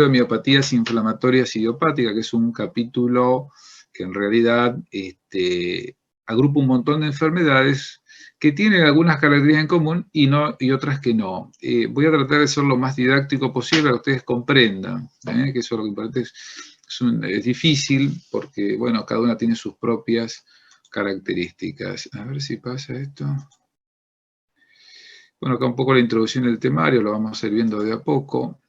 de miopatías inflamatorias idiopáticas, que es un capítulo que en realidad agrupa un montón de enfermedades que tienen algunas características en común y otras que no. Voy a tratar de ser lo más didáctico posible para que ustedes comprendan, que eso es lo que importa. Es difícil porque, bueno, cada una tiene sus propias características. A ver si pasa esto. Bueno, acá un poco la introducción del temario, lo vamos a ir viendo de a poco.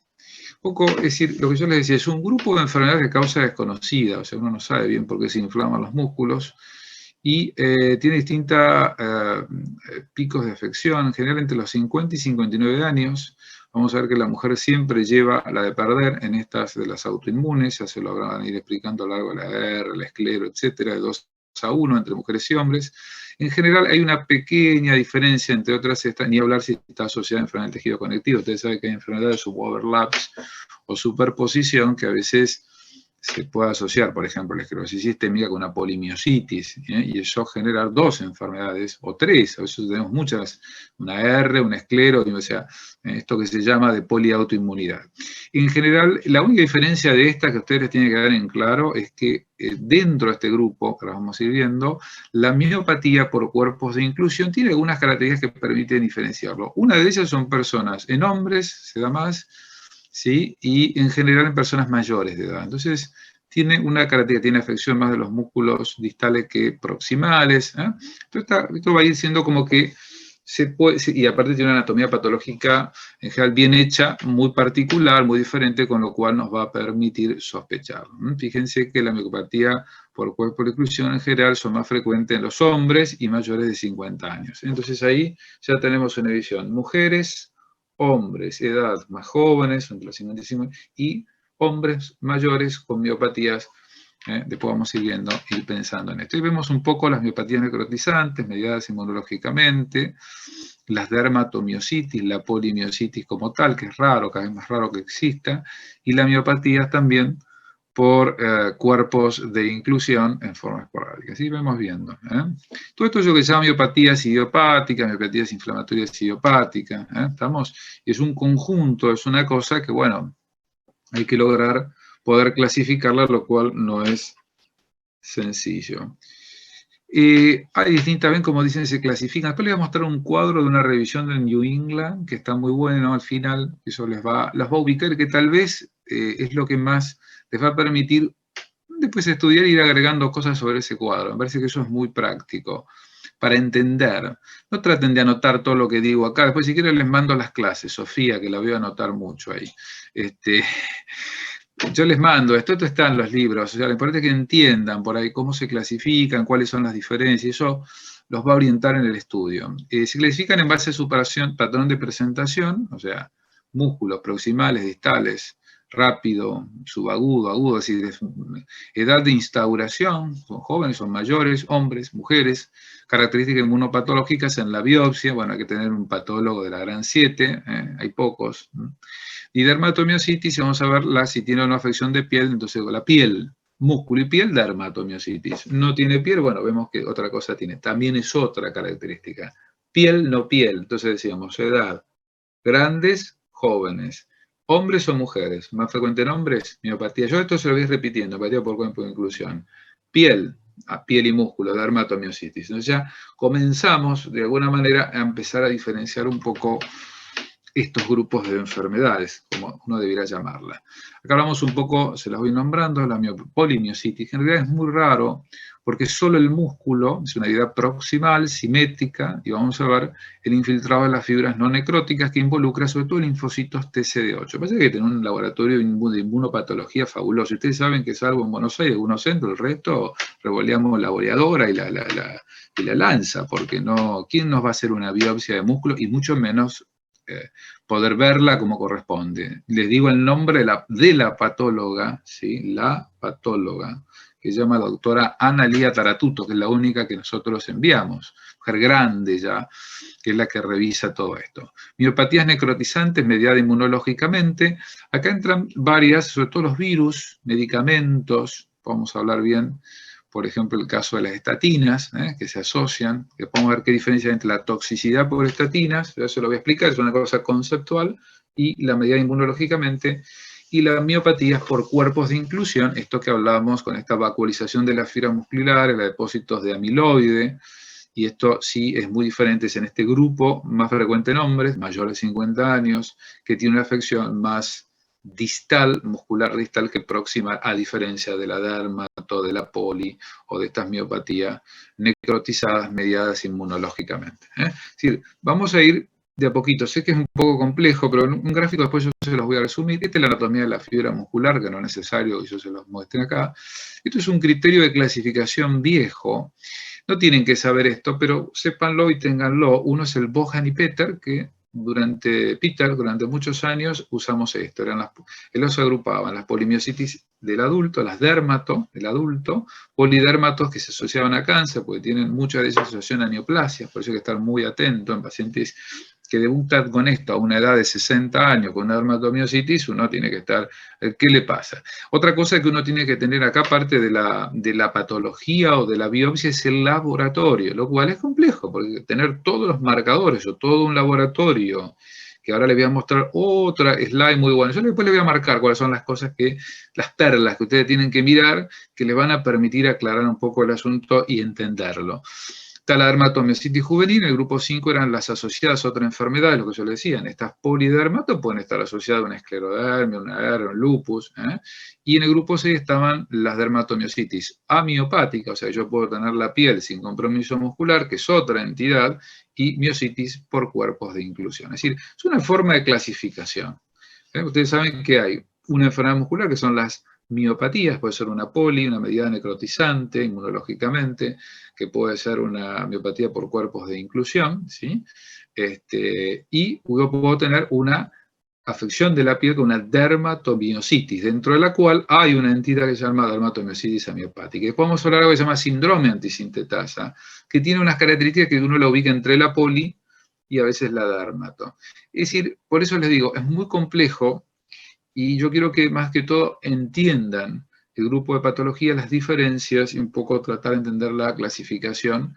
Es decir, lo que yo les decía, es un grupo de enfermedades de causa desconocida, o sea, uno no sabe bien por qué se inflaman los músculos, y tiene distintos picos de afección, en general entre los 50 y 59 años. Vamos a ver que la mujer siempre lleva la de perder en estas de las autoinmunes, ya se lo van a ir explicando a lo largo de la guerra, la esclero, etcétera, de 2-1 entre mujeres y hombres. En general hay una pequeña diferencia entre otras, ni hablar si está asociada a enfermedad del tejido conectivo. Ustedes saben que hay enfermedades suboverlaps o superposición que a veces se puede asociar, por ejemplo, la esclerosis sistémica con una polimiositis, y eso genera dos enfermedades, o tres, a veces tenemos muchas, una R, una esclero, o sea, esto que se llama de poliautoinmunidad. En general, la única diferencia de esta que ustedes tienen que dar en claro es que dentro de este grupo, que lo vamos a ir viendo, la miopatía por cuerpos de inclusión tiene algunas características que permiten diferenciarlo. Una de ellas son personas, en hombres se da más, ¿sí? Y en general en personas mayores de edad. Entonces, tiene una característica, tiene afección más de los músculos distales que proximales. Entonces, esto va a ir siendo como que se puede, y aparte tiene una anatomía patológica en general bien hecha, muy particular, muy diferente, con lo cual nos va a permitir sospechar. Fíjense que la miopatía por cuerpo de inclusión en general son más frecuentes en los hombres y mayores de 50 años. Entonces ahí ya tenemos una visión. Mujeres, hombres, edad más jóvenes, entre los 55, y hombres mayores con miopatías. Después vamos a ir viendo y pensando en esto. Y vemos un poco las miopatías necrotizantes, mediadas inmunológicamente, las dermatomiositis, la polimiositis como tal, que es raro, cada vez más raro que exista, y las miopatías también por cuerpos de inclusión en forma esporádica. Así vamos viendo. Todo esto es lo que se llama miopatías idiopáticas, miopatías inflamatorias idiopáticas. ¿Estamos? Es un conjunto, es una cosa que, bueno, hay que lograr poder clasificarla, lo cual no es sencillo. Hay distintas, ven como dicen, se clasifican. Después les voy a mostrar un cuadro de una revisión del New England, que está muy bueno al final, eso las va a ubicar, que tal vez es lo que más les va a permitir después estudiar e ir agregando cosas sobre ese cuadro. Me parece que eso es muy práctico para entender. No traten de anotar todo lo que digo acá. Después, si quieren, les mando las clases. Sofía, que la voy a anotar mucho ahí. Yo les mando, esto está en los libros, o sea, lo importante es que entiendan por ahí cómo se clasifican, cuáles son las diferencias, eso los va a orientar en el estudio. Se clasifican en base a su patrón de presentación, o sea, músculos proximales, distales, rápido, subagudo, agudo, es decir, edad de instauración, son jóvenes, son mayores, hombres, mujeres, características inmunopatológicas en la biopsia, bueno, hay que tener un patólogo de la gran 7, hay pocos. Y dermatomiositis, vamos a ver si tiene una afección de piel, entonces la piel, músculo y piel, dermatomiositis. No tiene piel, bueno, vemos que otra cosa tiene. También es otra característica. Piel, no piel. Entonces decíamos, edad, grandes, jóvenes. Hombres o mujeres. Más frecuente en hombres, miopatía. Yo esto se lo voy repitiendo, miopatía por cuerpo de inclusión. Piel, piel y músculo, dermatomiositis. Entonces ya comenzamos, de alguna manera, a empezar a diferenciar un poco estos grupos de enfermedades, como uno debiera llamarla. Acá hablamos un poco, se las voy nombrando, la polimiositis, que en realidad es muy raro, porque solo el músculo es una idea proximal, simétrica, y vamos a ver el infiltrado de las fibras no necróticas que involucra sobre todo linfocitos TCD8. Parece que tiene un laboratorio de inmunopatología fabuloso. Ustedes saben que salvo en Buenos Aires, algunos centros, el resto revoleamos la boleadora y la lanza, porque no, ¿quién nos va a hacer una biopsia de músculo? Y mucho menos poder verla como corresponde. Les digo el nombre de la patóloga, ¿sí? La patóloga, que se llama doctora Ana Lía Taratuto, que es la única que nosotros enviamos, mujer grande ya, que es la que revisa todo esto. Miopatías necrotizantes mediadas inmunológicamente. Acá entran varias, sobre todo los virus, medicamentos, vamos a hablar bien. Por ejemplo, el caso de las estatinas, que se asocian, que podemos ver qué diferencia hay entre la toxicidad por estatinas, eso lo voy a explicar, es una cosa conceptual, y la medida inmunológicamente, y la miopatía es por cuerpos de inclusión, esto que hablábamos con esta vacuolización de las fibras musculares, los depósitos de amiloide, y esto sí es muy diferente, es en este grupo más frecuente en hombres, mayores de 50 años, que tiene una afección más distal, muscular distal, que próxima, a diferencia de la dermato, de la poli o de estas miopatías necrotizadas mediadas inmunológicamente. Es decir, vamos a ir de a poquito. Sé que es un poco complejo, pero en un gráfico después yo se los voy a resumir. Esta es la anatomía de la fibra muscular, que no es necesario que yo se los muestre acá. Esto es un criterio de clasificación viejo. No tienen que saber esto, pero sépanlo y ténganlo. Uno es el Bohan y Peter, que durante muchos años usamos esto. Ellos se agrupaban las polimiositis del adulto, las dermato del adulto, polidermatos que se asociaban a cáncer, porque tienen mucha de esa asociación a neoplasias, por eso hay que estar muy atento en pacientes que debutan con esto a una edad de 60 años con una dermatomiositis, uno tiene que estar, ¿qué le pasa? Otra cosa que uno tiene que tener acá, aparte de la patología o de la biopsia, es el laboratorio, lo cual es complejo, porque tener todos los marcadores o todo un laboratorio, que ahora les voy a mostrar otra slide muy buena. Yo después les voy a marcar cuáles son las cosas las perlas que ustedes tienen que mirar, que les van a permitir aclarar un poco el asunto y entenderlo. Está la dermatomiositis juvenil, en el grupo 5 eran las asociadas a otras enfermedades, lo que yo les decía, estas polidermatos pueden estar asociadas a una esclerodermia, una hernia, un lupus, y en el grupo 6 estaban las dermatomiositis amiopáticas, o sea, yo puedo tener la piel sin compromiso muscular, que es otra entidad, y miositis por cuerpos de inclusión. Es decir, es una forma de clasificación. Ustedes saben que hay una enfermedad muscular que son las miopatías, puede ser una poli, una mediada necrotizante inmunológicamente, que puede ser una miopatía por cuerpos de inclusión, ¿sí? Y yo puedo tener una afección de la piel con una dermatomiositis, dentro de la cual hay una entidad que se llama dermatomiositis amiopática. Después vamos a hablar de algo que se llama síndrome antisintetasa, que tiene unas características que uno la ubica entre la poli y a veces la dermato. Es decir, por eso les digo, es muy complejo y yo quiero que más que todo entiendan el grupo de patología, las diferencias y un poco tratar de entender la clasificación,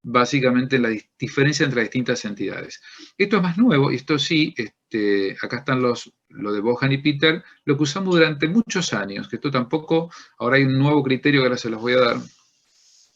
básicamente la diferencia entre las distintas entidades. Esto es más nuevo, y esto sí, acá están lo de Bohan y Peter, lo que usamos durante muchos años, que esto tampoco, ahora hay un nuevo criterio que ahora se los voy a dar,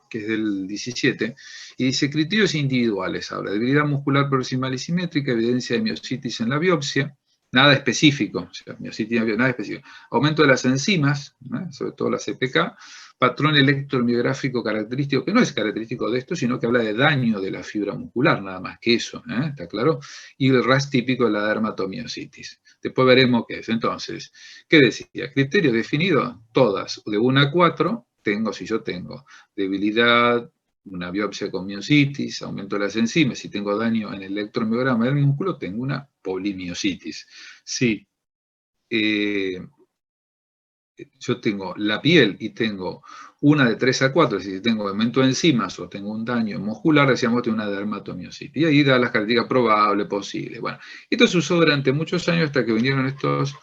que es del 17, y dice criterios individuales, habla de debilidad muscular proximal y simétrica, evidencia de miositis en la biopsia, nada específico, o sea, miositis, nada específico. Aumento de las enzimas, sobre todo la CPK, patrón electromiográfico característico, que no es característico de esto, sino que habla de daño de la fibra muscular, nada más que eso, ¿está claro? Y el RAS típico de la dermatomiositis. Después veremos qué es. Entonces, ¿qué decía? Criterio definido, todas, de 1 a 4, si yo tengo debilidad, una biopsia con miositis, aumento de las enzimas, si tengo daño en el electromiograma del músculo, tengo una polimiositis. Si yo tengo la piel y tengo una de 3 a 4, si tengo aumento de enzimas o tengo un daño muscular, decíamos que tengo una dermatomiositis. Y ahí da las características probable, posible. Bueno, esto se usó durante muchos años hasta que vinieron estos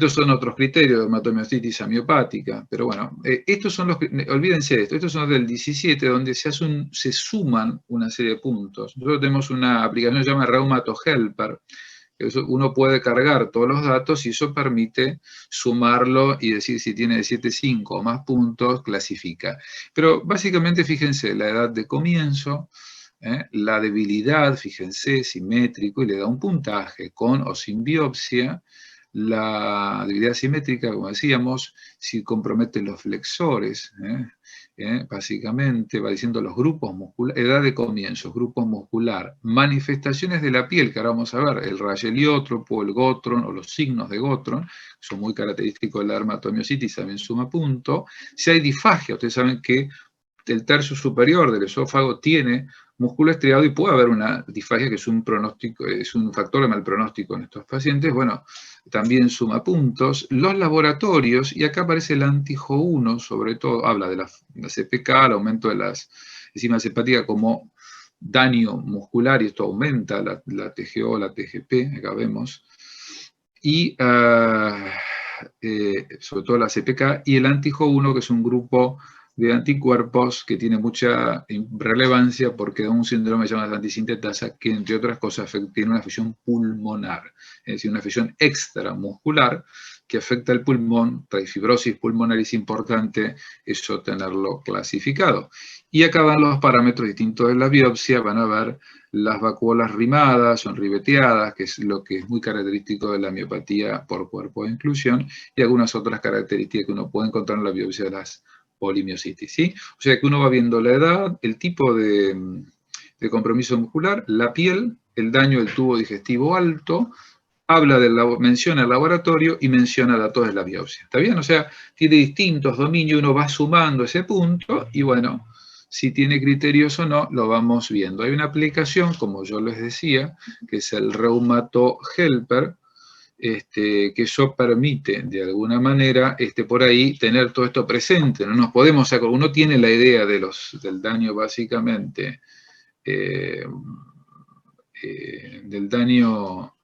son otros criterios de dermatomiositis amiopática, pero bueno, estos son olvídense de esto, estos son del 17, donde se suman una serie de puntos. Nosotros tenemos una aplicación que se llama Rheumato Helper, uno puede cargar todos los datos y eso permite sumarlo y decir si tiene de 7,5 o más puntos, clasifica. Pero básicamente fíjense, la edad de comienzo, la debilidad, fíjense, simétrico, y le da un puntaje con o sin biopsia. La debilidad simétrica, como decíamos, si compromete los flexores, básicamente va diciendo los grupos musculares, edad de comienzo, grupo muscular, manifestaciones de la piel, que ahora vamos a ver, el rayeliótropo, el Gotron o los signos de Gotron, son muy característicos de la dermatomiositis, también suma punto. Si hay disfagia, ustedes saben que el tercio superior del esófago tiene músculo estriado y puede haber una disfagia que es un pronóstico, es un factor de mal pronóstico en estos pacientes. Bueno, también suma puntos. Los laboratorios, y acá aparece el anti-Jo1, sobre todo, habla de la CPK, el aumento de las enzimas hepáticas como daño muscular, y esto aumenta la TGO, la TGP, acá vemos. Y sobre todo la CPK, y el anti-Jo1, que es un grupo de anticuerpos que tiene mucha relevancia porque da un síndrome llamado de antisintetasa que, entre otras cosas, tiene una afección pulmonar, es decir, una afección extramuscular que afecta al pulmón. Fibrosis pulmonar es importante eso tenerlo clasificado. Y acá van los parámetros distintos de la biopsia, van a ver las vacuolas rimadas, son ribeteadas, que es lo que es muy característico de la miopatía por cuerpo de inclusión, y algunas otras características que uno puede encontrar en la biopsia de las polimiositis, ¿sí? O sea que uno va viendo la edad, el tipo de compromiso muscular, la piel, el daño del tubo digestivo alto, menciona el laboratorio y menciona datos de la biopsia. ¿Está bien? O sea, tiene distintos dominios, uno va sumando ese punto y bueno, si tiene criterios o no, lo vamos viendo. Hay una aplicación, como yo les decía, que es el Reumato Helper, que eso permite, de alguna manera, por ahí, tener todo esto presente. No nos podemos sacar, uno tiene la idea del daño, básicamente, del daño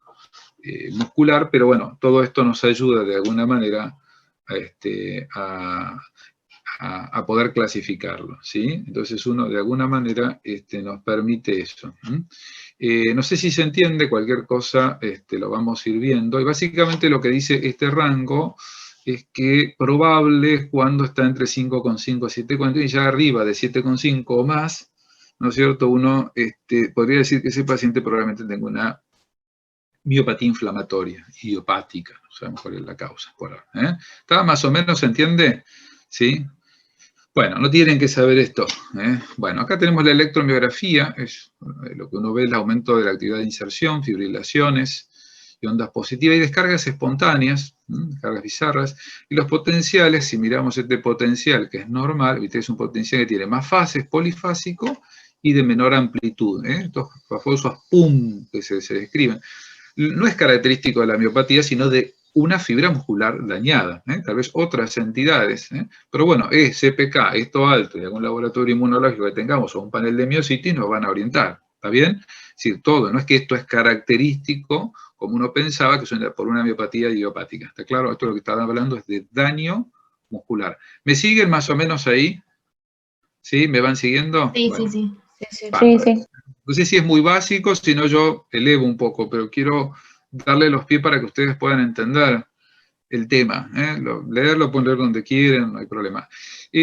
muscular, pero bueno, todo esto nos ayuda, de alguna manera, a poder clasificarlo, ¿sí? Entonces uno, de alguna manera, nos permite eso. No sé si se entiende, cualquier cosa lo vamos a ir viendo, y básicamente lo que dice este rango es que probable es cuando está entre 5,5 a 7,5, y ya arriba de 7,5 o más, ¿no es cierto? Uno podría decir que ese paciente probablemente tenga una miopatía inflamatoria, idiopática, no sabemos cuál es la causa por ahora. ¿Está más o menos, se entiende? ¿Sí? Bueno, no tienen que saber esto. Bueno, acá tenemos la electromiografía, es lo que uno ve, el aumento de la actividad de inserción, fibrilaciones y ondas positivas y descargas espontáneas, descargas bizarras, y los potenciales, si miramos este potencial que es normal, ¿viste? Es un potencial que tiene más fases, polifásico y de menor amplitud. Estos famosos PUM que se describen. No es característico de la miopatía, sino de una fibra muscular dañada, tal vez otras entidades, pero bueno, es CPK, esto alto, y algún laboratorio inmunológico que tengamos o un panel de miocitis nos van a orientar, ¿está bien? Es decir, todo, no es que esto es característico, como uno pensaba, que son por una miopatía idiopática, ¿está claro? Esto lo que estaba hablando es de daño muscular. ¿Me siguen más o menos ahí? ¿Sí? ¿Me van siguiendo? Sí, bueno, sí. Sí. No sé si es muy básico, si no yo elevo un poco, pero quiero darle los pies para que ustedes puedan entender el tema. Leerlo, pueden leer donde quieren, no hay problema.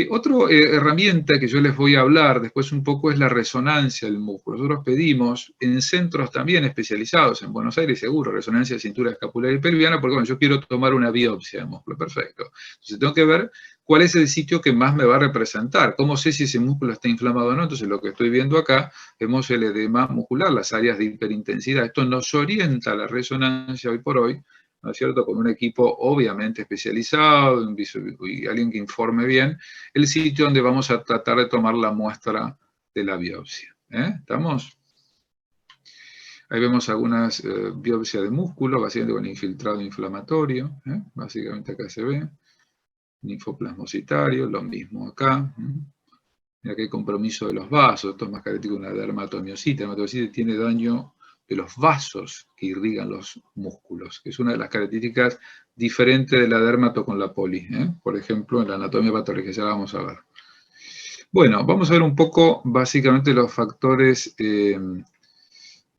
Otra herramienta que yo les voy a hablar después un poco es la resonancia del músculo. Nosotros pedimos en centros también especializados, en Buenos Aires seguro, resonancia de cintura escapular y pelviana, porque bueno, yo quiero tomar una biopsia de músculo, perfecto. Entonces tengo que ver cuál es el sitio que más me va a representar, cómo sé si ese músculo está inflamado o no. Entonces lo que estoy viendo acá, vemos el edema muscular, las áreas de hiperintensidad. Esto nos orienta a la resonancia hoy por hoy, ¿no es cierto?, con un equipo obviamente especializado y alguien que informe bien, el sitio donde vamos a tratar de tomar la muestra de la biopsia. ¿Estamos? Ahí vemos algunas biopsias de músculo, básicamente con infiltrado inflamatorio, básicamente acá se ve, linfoplasmocitario, lo mismo acá. Mira que hay compromiso de los vasos, esto es más característico de una dermatomiositis. La dermatomiositis tiene daño de los vasos que irrigan los músculos, que es una de las características diferentes de la dermato con la poli. Por ejemplo, en la anatomía patológica, ya la vamos a ver. Bueno, vamos a ver un poco básicamente los factores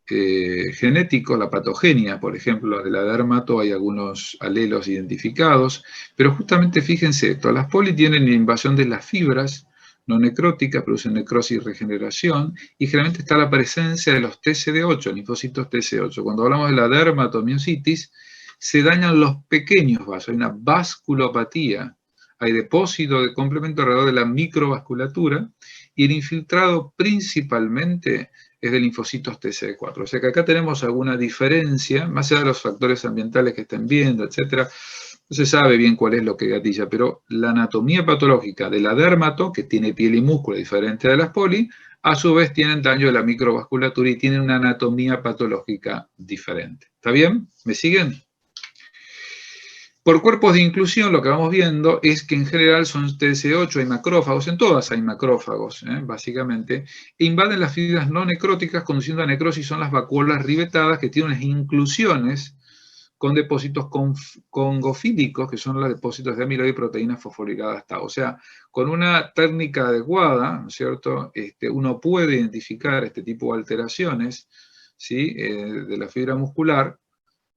genéticos, la patogenia, por ejemplo, de la dermato hay algunos alelos identificados, pero justamente fíjense, todas las poli tienen invasión de las fibras no necróticas, producen necrosis y regeneración, y generalmente está la presencia de los TCD8, linfocitos TC8. Cuando hablamos de la dermatomiositis, se dañan los pequeños vasos, hay una vasculopatía, hay depósito de complemento alrededor de la microvasculatura, y el infiltrado principalmente es de linfocitos TCD4. O sea que acá tenemos alguna diferencia, más allá de los factores ambientales que estén viendo, etcétera. No se sabe bien cuál es lo que gatilla, pero la anatomía patológica de la dermato, que tiene piel y músculo diferente de las poli, a su vez tienen daño de la microvasculatura y tienen una anatomía patológica diferente. ¿Está bien? ¿Me siguen? Por cuerpos de inclusión, lo que vamos viendo es que en general son TC8, hay macrófagos, en todas hay macrófagos, básicamente, e invaden las fibras no necróticas, conduciendo a necrosis, son las vacuolas rivetadas, que tienen unas inclusiones con depósitos congofílicos, que son los depósitos de amiloide y proteínas fosforiladas Tau. O sea, con una técnica adecuada, ¿no es cierto?, uno puede identificar este tipo de alteraciones, ¿sí?, de la fibra muscular,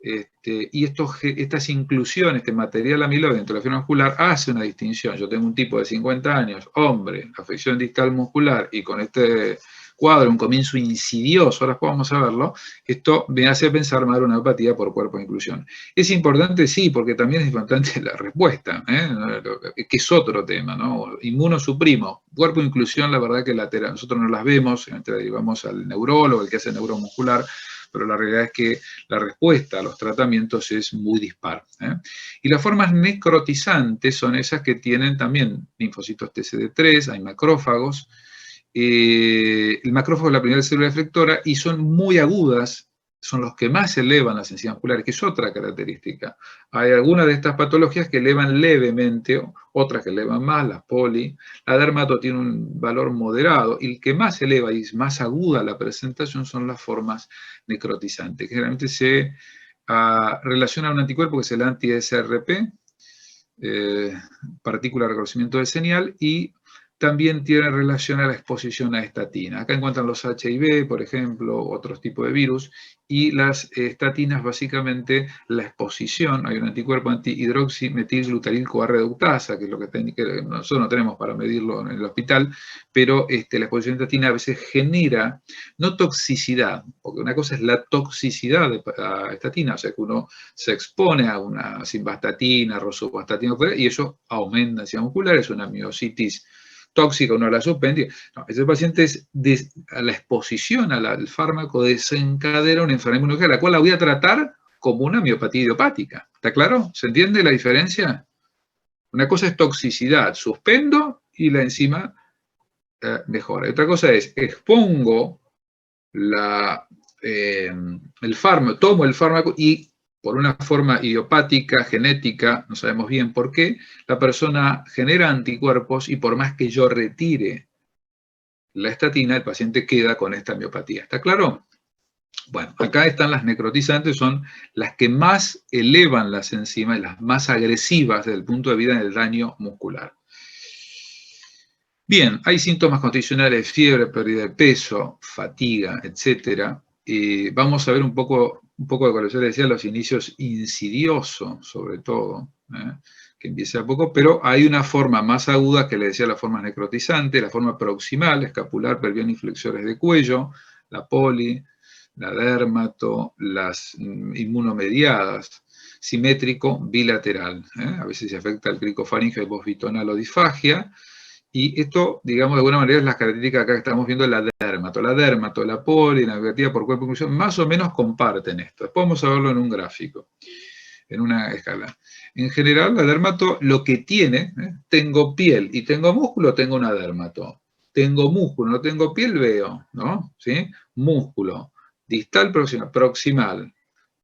y estas inclusiones, este material amiloide dentro de la fibra muscular hace una distinción. Yo tengo un tipo de 50 años, hombre, afección distal muscular, y con este cuadro, un comienzo insidioso, ahora vamos a verlo, esto me hace pensar más en una neuropatía por cuerpo de inclusión. ¿Es importante? Sí, porque también es importante la respuesta, que es otro tema, ¿no? Inmunosuprimo, cuerpo de inclusión, la verdad que nosotros no las vemos, derivamos al neurólogo, el que hace neuromuscular, pero la realidad es que la respuesta a los tratamientos es muy dispar. Y las formas necrotizantes son esas que tienen también linfocitos TCD3, hay macrófagos. El macrófago es la primera célula eflectora y son muy agudas, son los que más elevan las enzimas musculares, que es otra característica. Hay algunas de estas patologías que elevan levemente, otras que elevan más, las poli. La dermato tiene un valor moderado, y el que más eleva y es más aguda la presentación son las formas necrotizantes, que generalmente se relaciona a un anticuerpo que es el anti-SRP, partícula de reconocimiento de señal, y también tiene relación a la exposición a estatina. Acá encuentran los HIV, por ejemplo, otros tipos de virus, y las estatinas, básicamente, la exposición, hay un anticuerpo anti-hidroximetilglutaril-CoA reductasa, que es lo que nosotros no tenemos para medirlo en el hospital, pero la exposición a estatina a veces genera, no toxicidad, porque una cosa es la toxicidad de la estatina, o sea que uno se expone a una simvastatina, rosuvastatina, y eso aumenta la ansiedad muscular, es una miositis tóxica, uno la suspende. No, ese paciente a la exposición al fármaco desencadena una enfermedad inmunológica, la cual la voy a tratar como una miopatía idiopática. ¿Está claro? ¿Se entiende la diferencia? Una cosa es toxicidad, suspendo y la enzima mejora. Otra cosa es, expongo el fármaco, tomo el fármaco y por una forma idiopática, genética, no sabemos bien por qué, la persona genera anticuerpos y por más que yo retire la estatina, el paciente queda con esta miopatía. ¿Está claro? Bueno, acá están las necrotizantes, son las que más elevan las enzimas y las más agresivas desde el punto de vista del daño muscular. Bien, hay síntomas constitucionales, fiebre, pérdida de peso, fatiga, etc. Vamos a ver un poco de lo que yo les decía, los inicios insidiosos, sobre todo, que empieza a poco, pero hay una forma más aguda que le decía la forma necrotizante, la forma proximal, escapular, pelviana y flexores de cuello, la poli, la dermato, las inmunomediadas, simétrico, bilateral. A veces se afecta el cricofaringe, bosbitonal o disfagia. Y esto, digamos, de alguna manera es las características acá que estamos viendo de la dermato. La dermato, la poli, la negativa por cuerpo de inclusión, más o menos comparten esto. Después vamos a verlo en un gráfico, en una escala. En general, la dermato lo que tiene, tengo piel y tengo músculo, tengo una dermato. Tengo músculo, no tengo piel, veo, ¿no? ¿Sí? Músculo. Distal, proximal.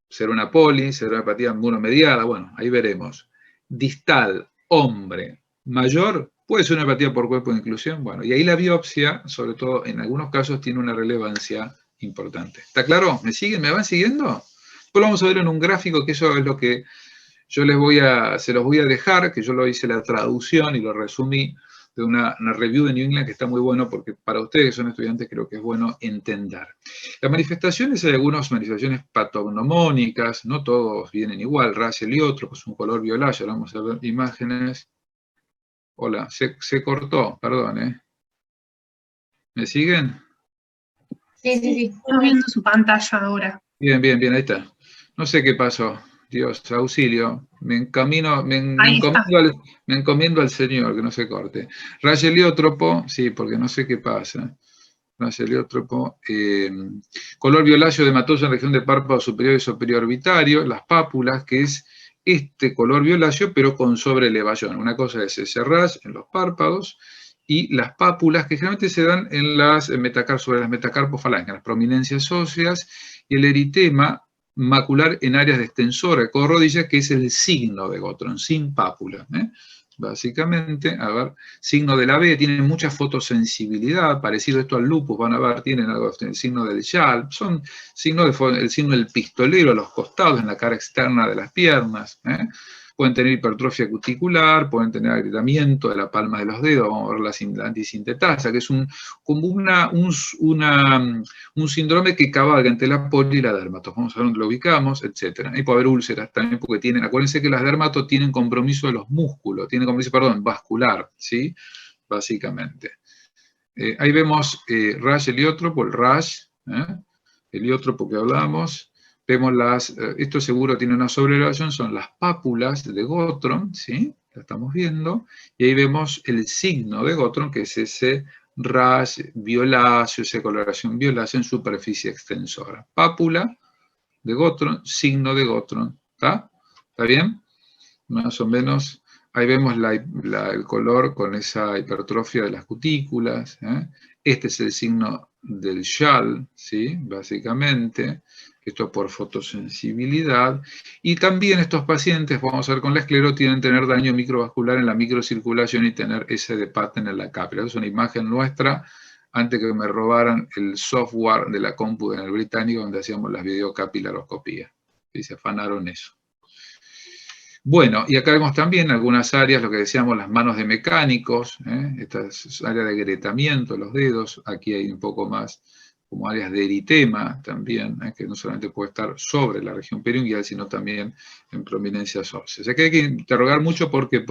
Ser una poli, ser una apatía inmunomediada, bueno, ahí veremos. Distal, hombre, mayor, puede ser una apatía por cuerpo de inclusión, bueno, y ahí la biopsia, sobre todo en algunos casos, tiene una relevancia importante. ¿Está claro? ¿Me siguen? ¿Me van siguiendo? Después lo vamos a ver en un gráfico, que eso es lo que yo se los voy a dejar, que yo lo hice la traducción y lo resumí de una review de New England que está muy bueno, porque para ustedes que son estudiantes creo que es bueno entender. Las manifestaciones, hay algunas manifestaciones patognomónicas, no todos vienen igual, Russell y otro, pues un color violáceo, vamos a ver imágenes. Hola, se cortó, perdón, ¿Me siguen? Sí, estamos viendo su pantalla ahora. Bien, ahí está. No sé qué pasó. Dios, auxilio. Me encomiendo al Señor, que no se corte. Rayo heliótropo, sí, porque no sé qué pasa. Rayo heliótropo. Color violáceo de hematosa en región de párpado superior y superior orbitario. Las pápulas, que es este color violáceo, pero con sobreelevación. Una cosa es ese rash en los párpados y las pápulas, que generalmente se dan sobre las metacarpofalanges, en las prominencias óseas, y el eritema macular en áreas de extensora de codo rodilla, que es el signo de Gottron, sin pápula. básicamente. A ver, signo de la B, tienen mucha fotosensibilidad, parecido esto al lupus, van a ver, tienen algo, el signo del YALP, son signos el signo del pistolero a los costados, en la cara externa de las piernas, ¿eh? Pueden tener hipertrofia cuticular, pueden tener agrietamiento de la palma de los dedos, vamos a ver la antisintetasa, que es como un síndrome que cabalga entre la poli y la dermato. Vamos a ver dónde lo ubicamos, etc. Y puede haber úlceras también, porque tienen, acuérdense que las dermatos tienen compromiso de los músculos, tienen compromiso, perdón, vascular, ¿sí? Básicamente. Ahí vemos rash heliótropo, el rash, heliótropo que hablamos. Vemos esto seguro tiene una sobreelevación, son las pápulas de Gottron, ¿sí? La estamos viendo. Y ahí vemos el signo de Gottron, que es ese rash violáceo, esa coloración violácea en superficie extensora. Pápula de Gottron, signo de Gottron. ¿Está? ¿Está bien? Más o menos. Ahí vemos el color con esa hipertrofia de las cutículas. Este es el signo del YAL, ¿sí? Básicamente. Esto por fotosensibilidad. Y también estos pacientes, vamos a ver con la esclero, tienen que tener daño microvascular en la microcirculación y tener ese de pattern en la cápsula. Es una imagen nuestra antes que me robaran el software de la compu en el británico donde hacíamos las videocapilaroscopías. Y se afanaron eso. Bueno, y acá vemos también algunas áreas, lo que decíamos, las manos de mecánicos, esta es área de agrietamiento, los dedos, aquí hay un poco más como áreas de eritema también, que no solamente puede estar sobre la región periungual, sino también en prominencias óseas. Aquí hay que interrogar mucho porque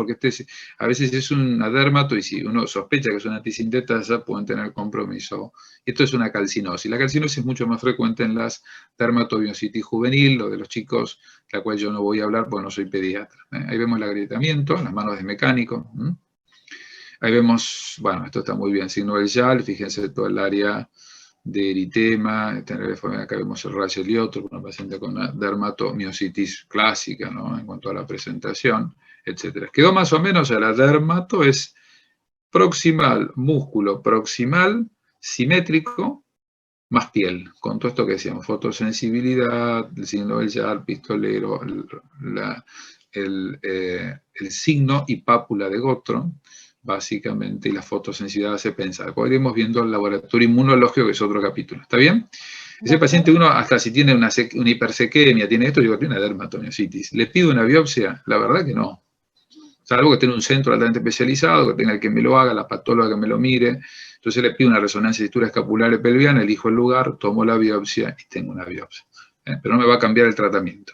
a veces es una dermato y si uno sospecha que es una antisintetasa, pueden tener compromiso. Esto es una calcinosis. La calcinosis es mucho más frecuente en las dermatomiositis juvenil, lo de los chicos, la cual yo no voy a hablar porque no soy pediatra. Ahí vemos el agrietamiento, las manos de mecánico. Ahí vemos, bueno, esto está muy bien, signo del YAL, fíjense todo el área de eritema, acá vemos el rash heliótropo, una paciente con una dermatomiositis clásica, ¿no? En cuanto a la presentación, etc. Quedó más o menos, la dermato es proximal, músculo proximal, simétrico, más piel, con todo esto que decíamos, fotosensibilidad, el signo del YAL, pistolero, el signo y pápula de Gottron, básicamente, y la fotosensibilidad se pensa. Después iremos viendo el laboratorio inmunológico, que es otro capítulo. ¿Está bien? Ese paciente, uno hasta si tiene una hipersequemia, tiene esto, digo, tiene una dermatomiositis. ¿Le pido una biopsia? La verdad que no. Salvo que tenga un centro altamente especializado, que tenga el que me lo haga, la patóloga que me lo mire. Entonces le pido una resonancia de cintura escapular pelviana, elijo el lugar, tomo la biopsia y tengo una biopsia. Pero no me va a cambiar el tratamiento.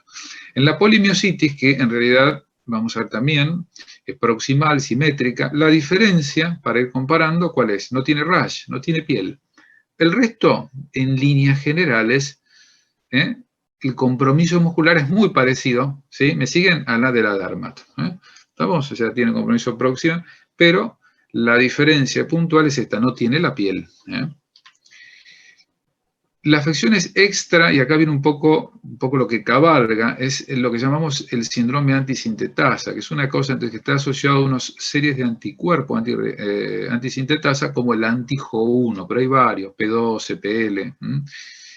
En la polimiositis, que en realidad, vamos a ver también, es proximal, simétrica, la diferencia, para ir comparando, ¿cuál es? No tiene rash, no tiene piel. El resto, en líneas generales, el compromiso muscular es muy parecido, ¿sí? Me siguen a la de la dermato. ¿Estamos? O sea, tiene compromiso proximal, pero la diferencia puntual es esta, no tiene la piel. La afección es extra, y acá viene un poco lo que cabalga, es lo que llamamos el síndrome antisintetasa, que es una cosa que está asociado a unas series de anticuerpos antisintetasa, como el anti-JO1, pero hay varios, P2, CPL,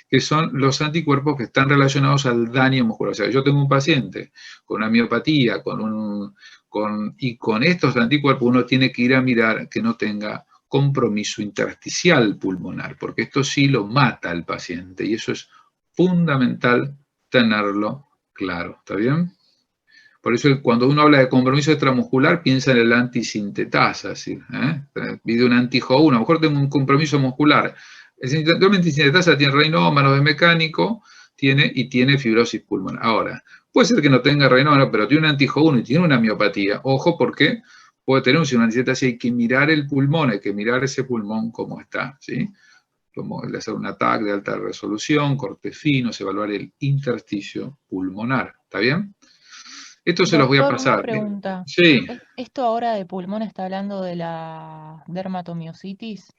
que son los anticuerpos que están relacionados al daño muscular. O sea, yo tengo un paciente con una miopatía, y con estos anticuerpos uno tiene que ir a mirar que no tenga compromiso intersticial pulmonar, porque esto sí lo mata al paciente, y eso es fundamental tenerlo claro, ¿está bien? Por eso cuando uno habla de compromiso extramuscular, piensa en el antisintetasa, ¿sí? Pide un anti-JO1, a lo mejor tengo un compromiso muscular. El antisintetasa tiene reinómanos de mecánico, y tiene fibrosis pulmonar. Ahora, puede ser que no tenga reinómanos, pero tiene un anti-JO1 y tiene una miopatía. Ojo, porque puede tener un signo de antisintetasa y hay que mirar el pulmón, hay que mirar ese pulmón cómo está, ¿sí? Como hacer un TAC de alta resolución, cortes finos, evaluar el intersticio pulmonar, ¿está bien? Esto se los voy a pasar. Una pregunta. Sí. ¿Esto ahora de pulmón está hablando de la dermatomiositis?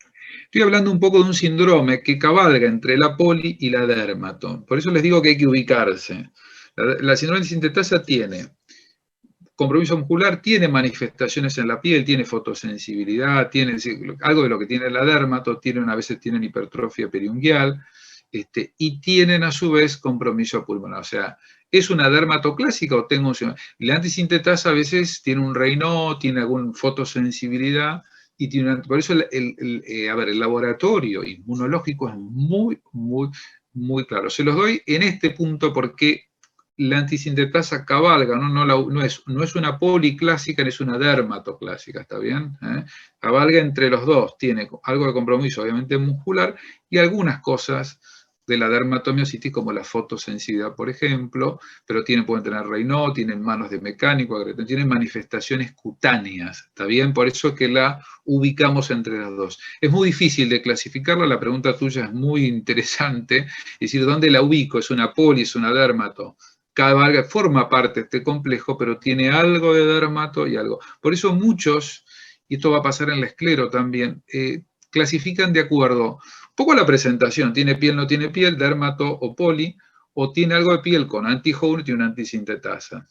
Estoy hablando un poco de un síndrome que cabalga entre la poli y la dermato. Por eso les digo que hay que ubicarse. La síndrome de sintetasa tiene compromiso muscular, tiene manifestaciones en la piel, tiene fotosensibilidad, tiene algo de lo que tiene la dermato, a veces tienen hipertrofia periungual, y tienen a su vez compromiso pulmonar. O sea, ¿Es una dermatoclásica o tengo un... La antisintetasa a veces tiene un Raynaud, tiene alguna fotosensibilidad, y tiene por eso el laboratorio inmunológico es muy claro. Se los doy en este punto porque la antisintetasa cabalga, no es una policlásica, ni es una dermatoclásica, ¿está bien? Cabalga entre los dos, tiene algo de compromiso obviamente muscular y algunas cosas de la dermatomiositis como la fotosensibilidad, por ejemplo, pero pueden tener Raynaud, tienen manos de mecánico, tienen manifestaciones cutáneas, ¿está bien? Por eso que la ubicamos entre las dos. Es muy difícil de clasificarla, la pregunta tuya es muy interesante, es decir, ¿dónde la ubico? ¿Es una poli, es una dermato? Cabalga, forma parte de este complejo, pero tiene algo de dermato y algo. Por eso muchos, y esto va a pasar en la esclero también, clasifican de acuerdo un poco a la presentación, tiene piel, no tiene piel, dermato o poli, o tiene algo de piel con anti-Ho1 y tiene una antisintetasa.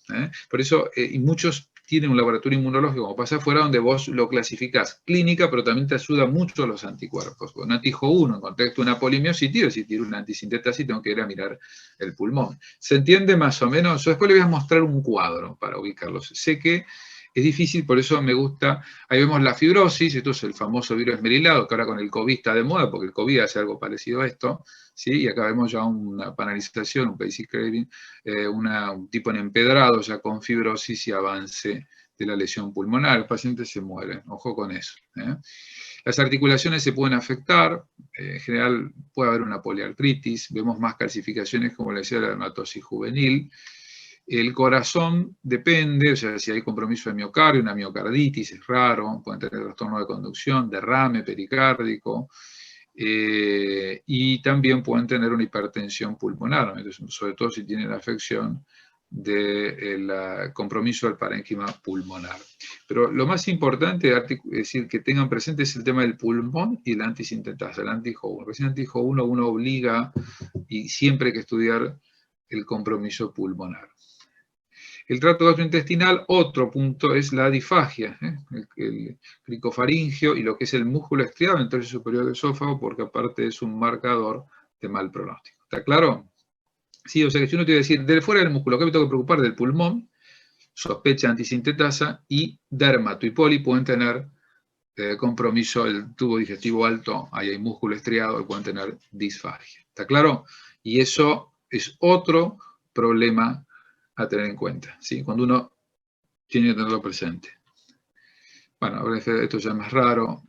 Por eso, y muchos tienen un laboratorio inmunológico, como pasa afuera, donde vos lo clasificás clínica, pero también te ayuda mucho los anticuerpos. Un anti-Ho1 en contexto de una polimiositis, si tiene una antisintetasa y tengo que ir a mirar el pulmón. ¿Se entiende más o menos? Yo después le voy a mostrar un cuadro para ubicarlos. Sé que es difícil, por eso me gusta, ahí vemos la fibrosis, esto es el famoso virus esmerilado, que ahora con el COVID está de moda, porque el COVID hace algo parecido a esto, ¿sí? Y acá vemos ya una panelización, un basic craving, un tipo en empedrado ya con fibrosis y avance de la lesión pulmonar, el paciente se muere, ojo con eso. Las articulaciones se pueden afectar, en general puede haber una poliartritis, vemos más calcificaciones como le decía la dermatosis juvenil. El corazón depende, o sea, si hay compromiso de miocardio, una miocarditis es raro, pueden tener trastorno de conducción, derrame pericárdico, y también pueden tener una hipertensión pulmonar, entonces, sobre todo si tienen la afección del compromiso del parénquima pulmonar. Pero lo más importante es decir, que tengan presente es el tema del pulmón y la antisintetasa, el anti-Ho1. Recién anti-Ho1 uno obliga y siempre hay que estudiar el compromiso pulmonar. El tracto gastrointestinal, otro punto es la difagia, el cricofaringio y lo que es el músculo estriado en el tercio superior del esófago, porque aparte es un marcador de mal pronóstico. ¿Está claro? Sí, o sea que si uno te iba a decir, de fuera del músculo, ¿qué me tengo que preocupar? Del pulmón, sospecha antisintetasa y dermato y poli pueden tener compromiso del tubo digestivo alto, ahí hay músculo estriado y pueden tener disfagia. ¿Está claro? Y eso es otro problema a tener en cuenta, ¿sí? Cuando uno tiene que tenerlo presente. Bueno, ahora esto ya es más raro.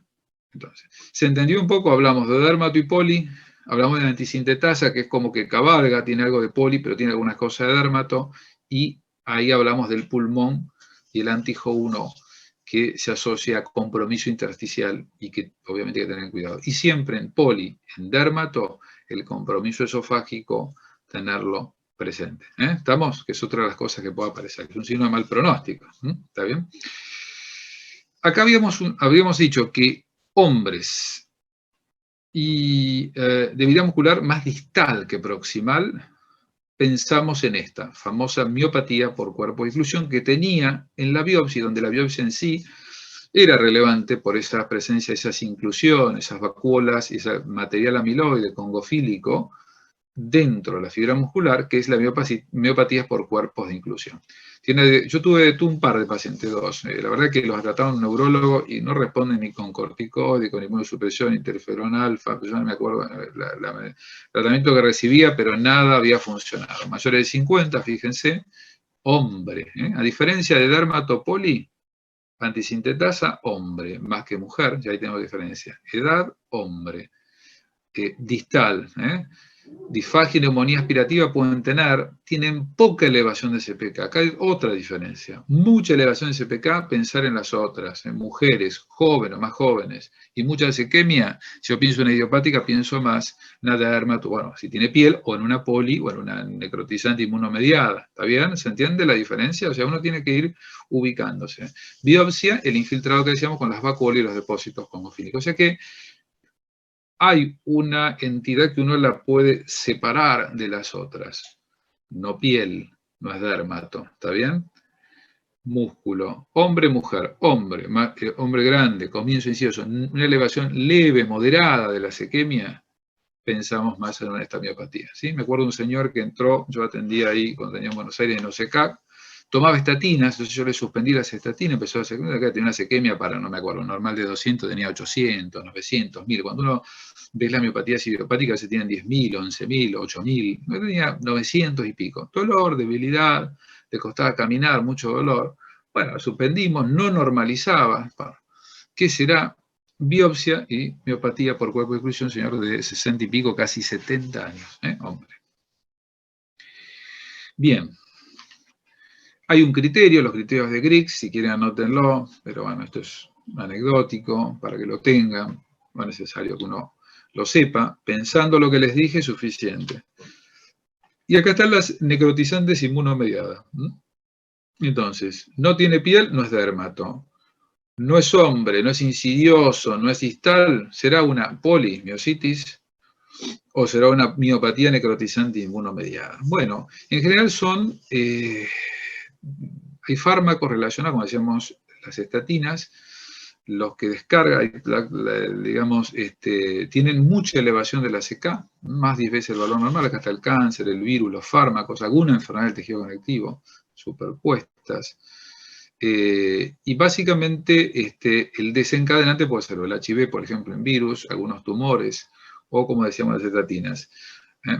Entonces, ¿se entendió un poco? Hablamos de dermato y poli, hablamos de la antisintetasa, que es como que cabalga, tiene algo de poli, pero tiene algunas cosas de dermato, y ahí hablamos del pulmón y el anti-Ho1, que se asocia a compromiso intersticial y que obviamente hay que tener cuidado. Y siempre en poli, en dermato, el compromiso esofágico, tenerlo presente. ¿Estamos? Que es otra de las cosas que puede aparecer, que es un signo de mal pronóstico. ¿Está bien? Acá habíamos dicho que hombres y debilidad muscular más distal que proximal, pensamos en esta famosa miopatía por cuerpo de inclusión que tenía en la biopsia, donde la biopsia en sí era relevante por esa presencia de esas inclusiones, esas vacuolas y ese material amiloide congofílico dentro de la fibra muscular, que es la miopatía por cuerpos de inclusión. Yo tuve un par de pacientes, dos. La verdad que los trataron un neurólogo y no responden ni con corticoide, con inmunosupresión, interferón alfa, yo no me acuerdo el tratamiento que recibía, pero nada había funcionado. Mayores de 50, fíjense, hombre. A diferencia de dermatopoli, antisintetasa, hombre, más que mujer, ya ahí tenemos diferencia. Edad, hombre. Distal, disfagia y neumonía aspirativa tienen poca elevación de CPK. Acá hay otra diferencia. Mucha elevación de CPK, pensar en las otras, en mujeres jóvenes o más jóvenes. Y mucha isquemia, si yo pienso en una idiopática, pienso más en una dermato, bueno, si tiene piel, o en una poli, o en una necrotizante inmunomediada. ¿Está bien? ¿Se entiende la diferencia? O sea, uno tiene que ir ubicándose. Biopsia, el infiltrado que decíamos con las vacuolas y los depósitos congofílicos. O sea que hay una entidad que uno la puede separar de las otras. No piel, no es dermato, ¿está bien? Músculo, hombre, mujer, hombre, hombre grande, comienzo incisioso, una elevación leve, moderada de la isquemia, pensamos más en esta miopatía, ¿sí? Me acuerdo de un señor que entró, yo atendía ahí cuando tenía en Buenos Aires, en OSECAC, tomaba estatinas, entonces yo le suspendí las estatinas, empezó a hacer, acá tenía una sequemia para, no me acuerdo, normal de 200, tenía 800, 900, 1000. Cuando uno ve la miopatía idiopática, se tienen 10.000, 11.000, 8.000, no tenía 900 y pico. Dolor, debilidad, le costaba caminar, mucho dolor. Bueno, lo suspendimos, no normalizaba. ¿Qué será? Biopsia y miopatía por cuerpo de exclusión, señor de 60 y pico, casi 70 años, hombre. Bien. Hay un criterio, los criterios de Griggs, si quieren anótenlo, pero bueno, esto es anecdótico, para que lo tengan, no es necesario que uno lo sepa, pensando lo que les dije es suficiente. Y acá están las necrotizantes inmunomediadas. Entonces, no tiene piel, no es dermato. No es hombre, no es insidioso, no es distal, será una polimiositis o será una miopatía necrotizante inmunomediada. Bueno, en general son, hay fármacos relacionados, como decíamos, las estatinas, los que descarga, digamos, tienen mucha elevación de la CK, más 10 veces el valor normal, acá está el cáncer, el virus, los fármacos, alguna enfermedad del tejido conectivo, superpuestas. Y básicamente el desencadenante puede ser el HIV, por ejemplo, en virus, algunos tumores, o como decíamos, las estatinas.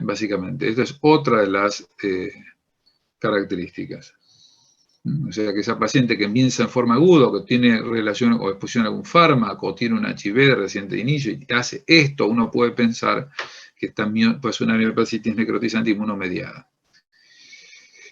Básicamente, esta es otra de las características. O sea, que esa paciente que empieza en forma aguda, que tiene relación o exposición a algún fármaco, o tiene un HIV de reciente inicio, y hace esto, uno puede pensar que pues una miopatía necrotizante inmunomediada.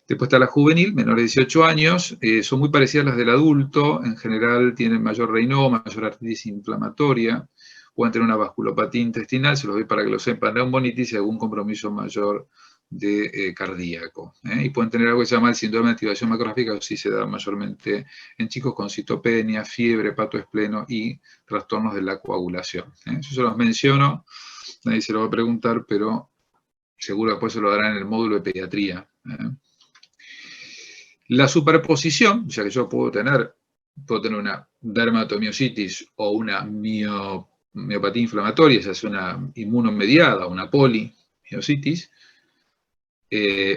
Después está la juvenil, menores de 18 años, son muy parecidas a las del adulto, en general tienen mayor Raynaud, mayor artritis inflamatoria, pueden tener una vasculopatía intestinal, se los doy para que lo sepan, neumonitis y algún compromiso mayor de cardíaco. Y pueden tener algo que se llama el síndrome de activación macrofágica, o sí se da mayormente en chicos con citopenia, fiebre, patoespleno y trastornos de la coagulación. Eso se los menciono, nadie se lo va a preguntar, pero seguro después se lo darán en el módulo de pediatría. La superposición, o sea que yo puedo tener una dermatomiositis o una miopatía inflamatoria, esa es una inmunomediada, una polimiositis,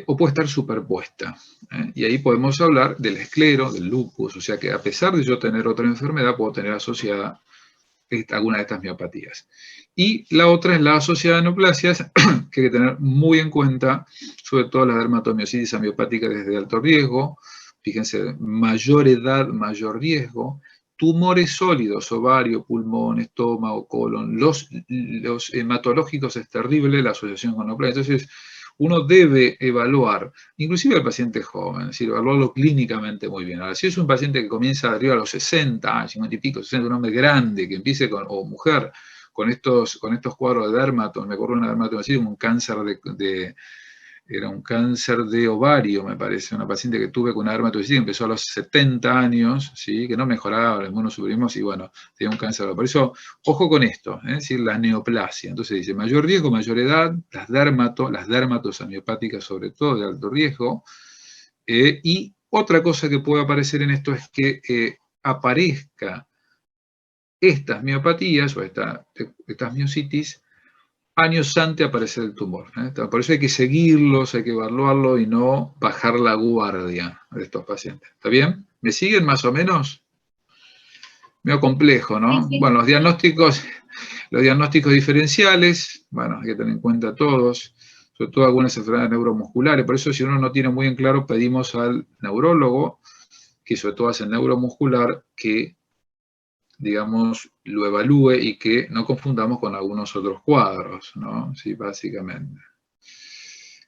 o puede estar superpuesta. Y ahí podemos hablar del esclero, del lupus, o sea que a pesar de yo tener otra enfermedad, puedo tener asociada alguna de estas miopatías. Y la otra es la asociada a neoplasias, que hay que tener muy en cuenta, sobre todo la dermatomiositis amiopática desde alto riesgo. Fíjense, mayor edad, mayor riesgo. Tumores sólidos, ovario, pulmón, estómago, colon. Los hematológicos es terrible la asociación con neoplasias. Entonces, uno debe evaluar, inclusive al paciente joven, es decir, evaluarlo clínicamente muy bien. Ahora, si es un paciente que comienza arriba a los 60, 50 y pico, 60, un hombre grande que empiece o mujer, con estos cuadros de dermato, me acuerdo de una dermatomiositis, un cáncer era un cáncer de ovario, me parece, una paciente que tuve con una dermatomiositis que empezó a los 70 años, ¿sí? Que no mejoraba, el inmunosuprimismo y bueno, tenía un cáncer de ovario. Por eso, ojo con esto, es decir, la neoplasia. Entonces dice, mayor riesgo, mayor edad, las dermatos amiopáticas sobre todo, de alto riesgo. Y otra cosa que puede aparecer en esto es que aparezca estas miopatías o estas miositis años antes de aparecer el tumor. Por eso hay que seguirlos, hay que evaluarlo y no bajar la guardia de estos pacientes. ¿Está bien? ¿Me siguen más o menos? Medio complejo, ¿no? Sí, sí. Bueno, los diagnósticos diferenciales, bueno, hay que tener en cuenta todos, sobre todo algunas enfermedades neuromusculares. Por eso, si uno no tiene muy en claro, pedimos al neurólogo, que sobre todo hace el neuromuscular, que digamos, lo evalúe y que no confundamos con algunos otros cuadros, ¿no? Sí, básicamente.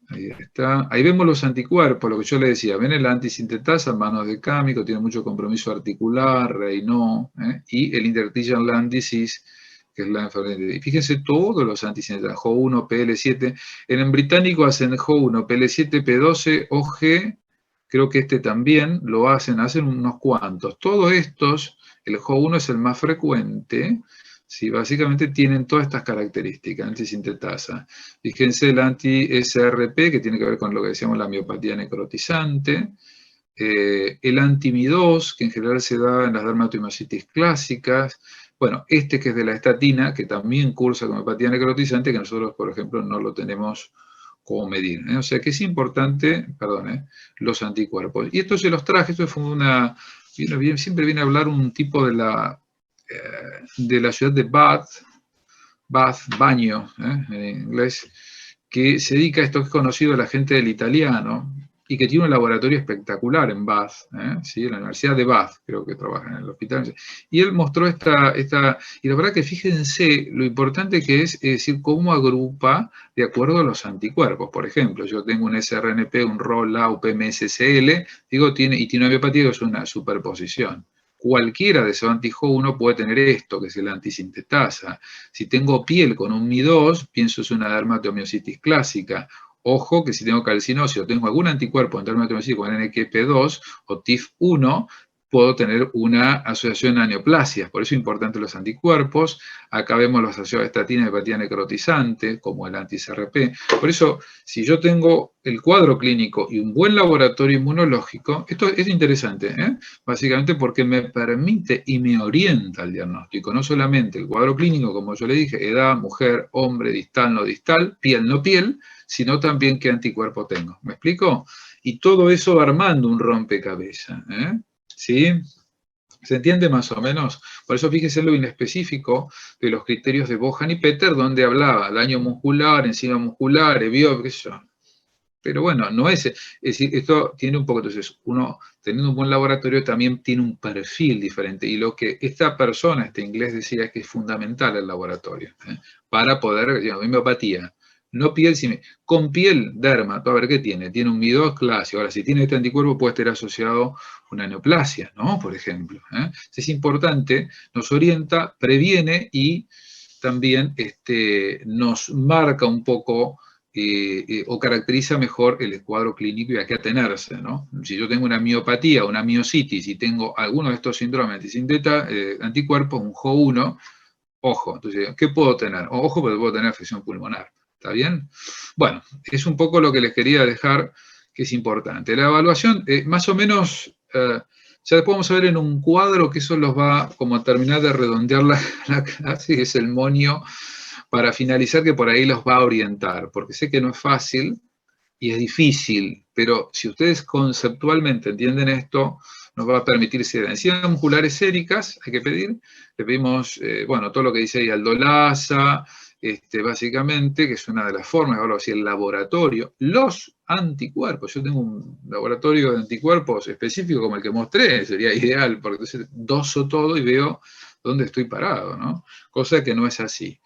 Ahí está. Ahí vemos los anticuerpos, lo que yo le decía. Ven el antisintetasa, manos de cámico, tiene mucho compromiso articular, Raynaud, y el interstitial lung disease, que es la enfermedad. Y fíjense todos los antisintetasas, JO1, PL7. En británico hacen JO1, PL7, P12, OG, creo que también lo hacen unos cuantos. Todos estos, el JO1 es el más frecuente, ¿sí? Básicamente tienen todas estas características, antisintetasa. Fíjense el anti-SRP, que tiene que ver con lo que decíamos la miopatía necrotizante. El anti-Mi2, que en general se da en las dermatomiositis clásicas, Bueno, este que es de la estatina, que también cursa con homeopatía necrotizante, que nosotros, por ejemplo, no lo tenemos como medir. O sea que es importante, los anticuerpos. Y esto se los traje, esto fue siempre viene a hablar un tipo de la ciudad de baño, en inglés, que se dedica a esto, que es conocido la gente del italiano, y que tiene un laboratorio espectacular en Bath, ¿sí? En la Universidad de Bath, creo que trabaja en el hospital. Y él mostró y la verdad que fíjense lo importante que es decir, cómo agrupa de acuerdo a los anticuerpos. Por ejemplo, yo tengo un SRNP, un ROLA, UPMSCL, y tiene una homeopatía que es una superposición. Cualquiera de esos anti-Ho1 puede tener esto, que es el antisintetasa. Si tengo piel con un Mi2, pienso es una dermatomiositis clásica. Ojo que si tengo calcinosis o tengo algún anticuerpo en dermatomiositis con NQP2 o TIF1, puedo tener una asociación a neoplasias. Por eso es importante los anticuerpos. Acá vemos los asociados a estatina y hepatía necrotizante, como el anti-CRP. Por eso, si yo tengo el cuadro clínico y un buen laboratorio inmunológico, esto es interesante, básicamente porque me permite y me orienta al diagnóstico. No solamente el cuadro clínico, como yo le dije, edad, mujer, hombre, distal, no distal, piel, no piel, sino también qué anticuerpo tengo. ¿Me explico? Y todo eso va armando un rompecabezas, ¿sí? ¿Se entiende más o menos? Por eso fíjese en lo inespecífico de los criterios de Bohan y Peter, donde hablaba daño muscular, enzima muscular, qué sé yo. Pero bueno, no es decir, esto tiene un poco, entonces, uno teniendo un buen laboratorio también tiene un perfil diferente. Y lo que esta persona, este inglés decía, es que es fundamental el laboratorio, para poder, digamos, homeopatía. No piel, con piel, dermato, a ver qué tiene. Tiene un Mi2 clásico. Ahora, si tiene este anticuerpo, puede estar asociado a una neoplasia, ¿no? Por ejemplo. Es importante, nos orienta, previene y también nos marca un poco o caracteriza mejor el cuadro clínico y a qué atenerse, ¿no? Si yo tengo una miopatía, una miositis y tengo alguno de estos síndromes anticuerpos, un Ho1, ojo, entonces, ¿qué puedo tener? Ojo, porque puedo tener afección pulmonar. ¿Está bien? Bueno, es un poco lo que les quería dejar, que es importante. La evaluación, más o menos, ya después vamos a ver en un cuadro que eso los va como a terminar de redondear la clase, que es el monio, para finalizar, que por ahí los va a orientar, porque sé que no es fácil y es difícil, pero si ustedes conceptualmente entienden esto, nos va a permitir ser enzimas musculares séricas, hay que pedir, le pedimos, bueno, todo lo que dice ahí, aldolasa, básicamente, que es una de las formas, ahora así el laboratorio, los anticuerpos, yo tengo un laboratorio de anticuerpos específico como el que mostré, sería ideal, porque entonces doso todo y veo dónde estoy parado, ¿no? Cosa que no es así.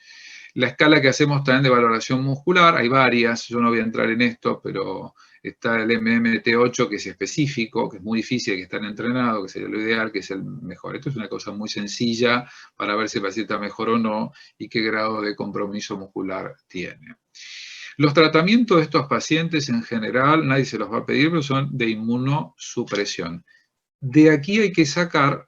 La escala que hacemos también de valoración muscular, hay varias, yo no voy a entrar en esto, pero está el MMT8 que es específico, que es muy difícil, que estar entrenado, que sería lo ideal, que es el mejor. Esto es una cosa muy sencilla para ver si el paciente está mejor o no y qué grado de compromiso muscular tiene. Los tratamientos de estos pacientes en general, nadie se los va a pedir, pero son de inmunosupresión. De aquí hay que sacar,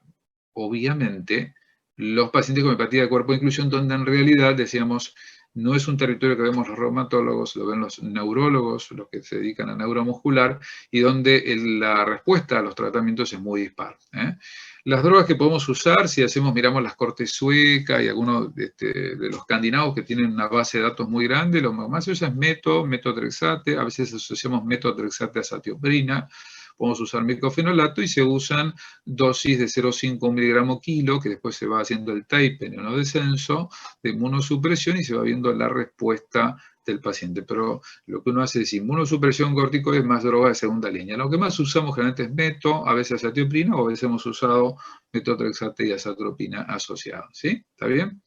obviamente, los pacientes con hepatía de cuerpo de inclusión, donde en realidad, decíamos, no es un territorio que vemos los reumatólogos, lo ven los neurólogos, los que se dedican a neuromuscular, y donde la respuesta a los tratamientos es muy dispar. Las drogas que podemos usar, si miramos las cortes suecas y algunos de los escandinavos que tienen una base de datos muy grande, lo más se usa es metotrexate, a veces asociamos metotrexate a azatioprina. Podemos usar micofenolato y se usan dosis de 0,5 miligramos kilo, que después se va haciendo el taper o descenso de inmunosupresión y se va viendo la respuesta del paciente. Pero lo que uno hace es inmunosupresión corticoide más droga de segunda línea. Lo que más usamos generalmente es meto, a veces azatioprina, o a veces hemos usado metotrexate y azatropina asociados. ¿Sí? ¿Está bien?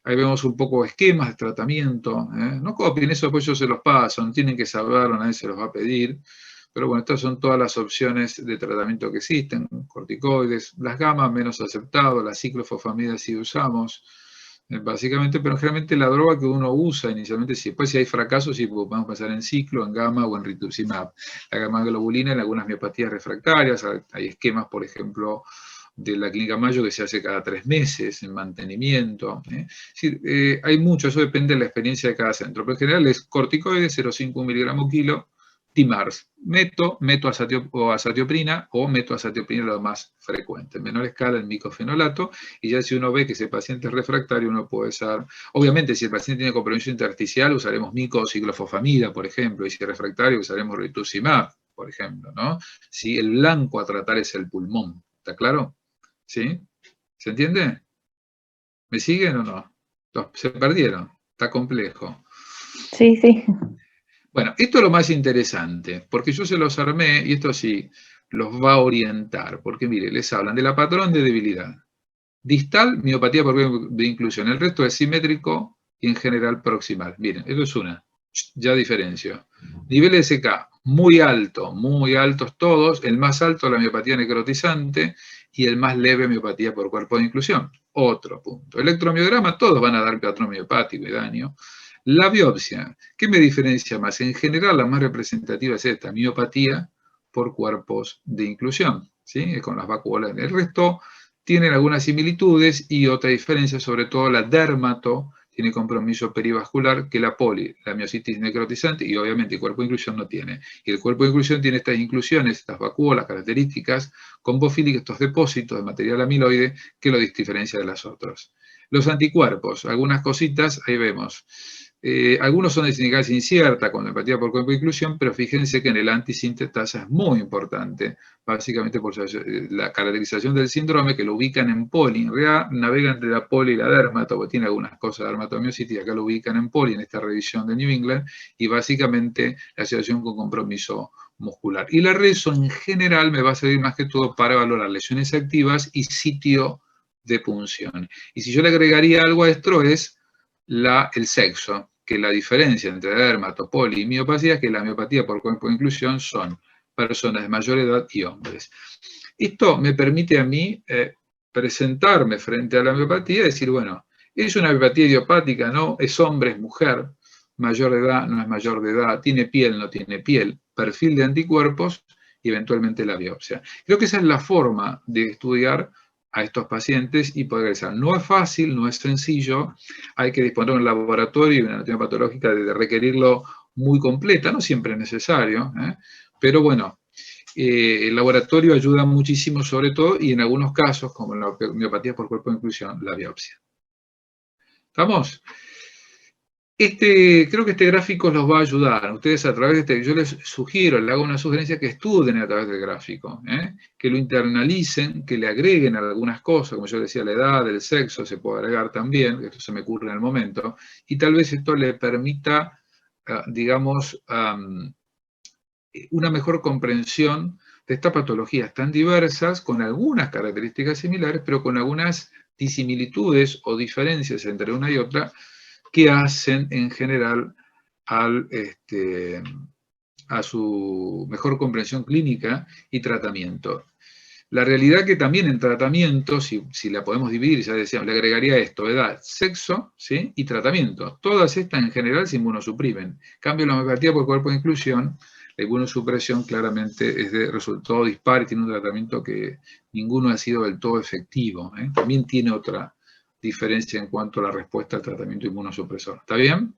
Ahí vemos un poco esquemas de tratamiento. No copien eso, después yo se los paso, no tienen que saberlo, nadie se los va a pedir. Pero bueno, estas son todas las opciones de tratamiento que existen, corticoides, las gamas menos aceptadas, la ciclofosfamida sí usamos, básicamente, pero generalmente la droga que uno usa inicialmente, después si hay fracasos, sí podemos pensar en ciclo, en gamma o en rituximab. La gamma globulina en algunas miopatías refractarias, hay esquemas, por ejemplo, de la Clínica Mayo que se hace cada 3 meses en mantenimiento. Es decir, hay mucho, eso depende de la experiencia de cada centro, pero en general es corticoides, 0,5 miligramos kilo, DIMARS, metoazatioprina o metoazatioprina, lo más frecuente. En menor escala el micofenolato, y ya si uno ve que ese paciente es refractario, uno puede usar, obviamente si el paciente tiene compromiso intersticial, usaremos micociclofosfamida, por ejemplo, y si es refractario, usaremos rituximab, por ejemplo, ¿no? Si el blanco a tratar es el pulmón, ¿está claro? ¿Sí? ¿Se entiende? ¿Me siguen o no? Se perdieron, está complejo. Sí, sí. Bueno, esto es lo más interesante, porque yo se los armé, y esto sí los va a orientar, porque mire, les hablan de la patrón de debilidad. Distal, miopatía por vía de inclusión. El resto es simétrico y en general proximal. Miren, esto es una. Ya diferencio. Nivel SK, muy altos todos. El más alto, la miopatía necrotizante, y el más leve, miopatía por cuerpo de inclusión. Otro punto. Electromiograma, todos van a dar patrón miopático y daño. La biopsia, ¿qué me diferencia más? En general, la más representativa es esta, miopatía por cuerpos de inclusión, ¿sí? Con las vacuolas. El resto tienen algunas similitudes y otra diferencia, sobre todo la dermato tiene compromiso perivascular que la poli, la miositis necrotizante, y obviamente el cuerpo de inclusión no tiene. Y el cuerpo de inclusión tiene estas inclusiones, estas vacuolas características, combofílicas, estos depósitos de material amiloide que lo diferencia de las otras. Los anticuerpos, algunas cositas, ahí vemos. Algunos son de significancia incierta, con empatía por cuerpo de inclusión, pero fíjense que en el antisintetasa es muy importante, básicamente por la caracterización del síndrome, que lo ubican en poli. En realidad navega entre la poli y la dermato, porque tiene algunas cosas de dermatomiositis, acá lo ubican en poli, en esta revisión de New England, y básicamente la asociación con compromiso muscular. Y la reso en general me va a servir más que todo para valorar lesiones activas y sitio de punción. Y si yo le agregaría algo a esto es el sexo, que la diferencia entre dermato, poli y miopatía es que la miopatía por cuerpo de inclusión son personas de mayor edad y hombres. Esto me permite a mí presentarme frente a la miopatía y decir, bueno, es una miopatía idiopática, no es hombre, es mujer, mayor de edad, no es mayor de edad, tiene piel, no tiene piel, perfil de anticuerpos y eventualmente la biopsia. Creo que esa es la forma de estudiar a estos pacientes y poder regresar. No es fácil, no es sencillo, hay que disponer de un laboratorio y una anatomía patológica de requerirlo muy completa, no siempre es necesario, pero bueno, el laboratorio ayuda muchísimo sobre todo y en algunos casos, como la miopatía por cuerpo de inclusión, la biopsia. ¿Estamos? Creo que este gráfico los va a ayudar. Ustedes a través de yo les sugiero, les hago una sugerencia que estudien a través del gráfico, que lo internalicen, que le agreguen algunas cosas, como yo decía, la edad, el sexo, se puede agregar también, esto se me ocurre en el momento, y tal vez esto le permita, digamos, una mejor comprensión de estas patologías tan diversas, con algunas características similares, pero con algunas disimilitudes o diferencias entre una y otra, que hacen en general a su mejor comprensión clínica y tratamiento. La realidad que también en tratamiento, si la podemos dividir, ya decíamos, le agregaría esto, edad, sexo, ¿sí? Y tratamiento. Todas estas en general se inmunosuprimen. En cambio, la miopatía por cuerpo de inclusión, la inmunosupresión claramente es de resultado dispar y tiene un tratamiento que ninguno ha sido del todo efectivo. También tiene otra diferencia en cuanto a la respuesta al tratamiento inmunosupresor. ¿Está bien?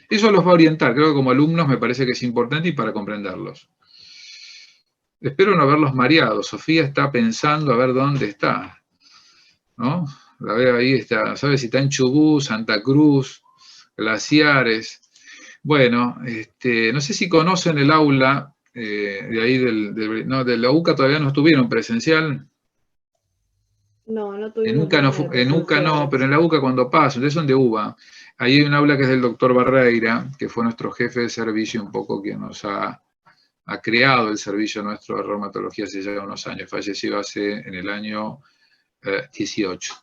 Eso los va a orientar, creo que como alumnos me parece que es importante y para comprenderlos. Espero no haberlos mareado. Sofía está pensando a ver dónde está, ¿no? La veo ahí, está, ¿sabe si está en Chubut, Santa Cruz, Glaciares? Bueno, no sé si conocen el aula de ahí no, de la UCA todavía no estuvieron presencial. No, no tuvimos. En UCA no, pero en la UCA cuando paso, ustedes son de UBA. Ahí hay un aula que es del doctor Barreira, que fue nuestro jefe de servicio, un poco quien nos ha creado el servicio nuestro de reumatología hace ya unos años. Falleció en el año 18.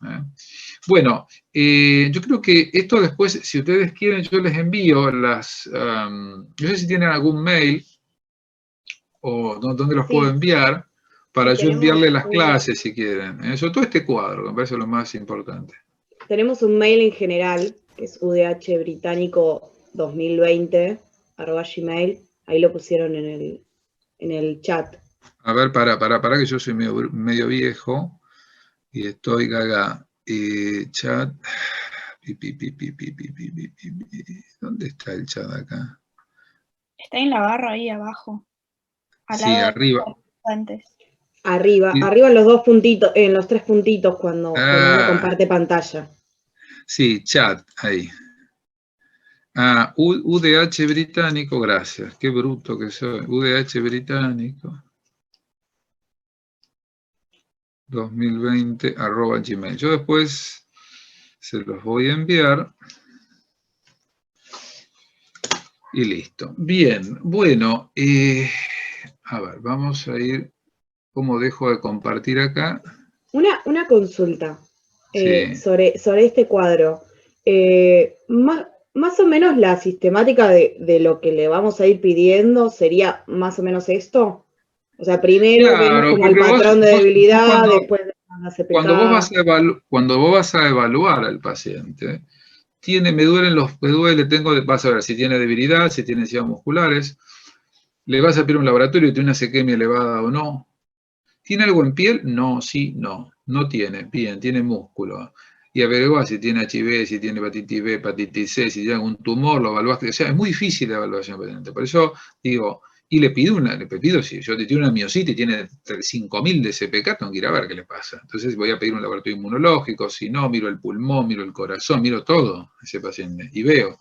Bueno, yo creo que esto después, si ustedes quieren, yo les envío las... no sé si tienen algún mail o dónde los puedo enviar para yo enviarle las clases si quieren. Sobre todo este cuadro, que me parece lo más importante. Tenemos un mail en general, que es udhbritánico2020@gmail. Ahí lo pusieron en el chat. A ver, para que yo soy medio viejo y estoy gaga. Chat. ¿Dónde está el chat acá? Está en la barra ahí abajo. Al Sí, lado de arriba. los participantes. Arriba, Y- arriba en los 2 puntitos, en los 3 puntitos cuando uno Ah, comparte pantalla. sí, chat, ahí. Ah, UDH británico, gracias. Qué bruto que soy. UDH británico. 2020 @gmail. Yo después se los voy a enviar. Y listo. Bien, bueno, a ver, vamos a ir. ¿Cómo dejo de compartir acá? Una consulta Sí. sobre este cuadro. Más o menos la sistemática de lo que le vamos a ir pidiendo sería más o menos esto. O sea, primero vemos Claro, como el porque patrón de vos debilidad, después la cuando vos CPK. cuando vos vas a evaluar al paciente, me duele, vas a ver si tiene debilidad, si tiene necesidades musculares, le vas a pedir un laboratorio, tiene una sequemia elevada o no. ¿Tiene algo en piel? No, sí, no. No tiene. Bien, tiene músculo. Y averiguás si tiene HIV, si tiene hepatitis B, hepatitis C, si tiene algún tumor, lo evaluás. O sea, es muy difícil la evaluación paciente. Por eso digo, y le pido, si yo te tiene una miositis y tiene 5.000 de CPK, tengo que ir a ver qué le pasa. Entonces voy a pedir un laboratorio inmunológico, si no, miro el pulmón, miro el corazón, miro todo a ese paciente y veo.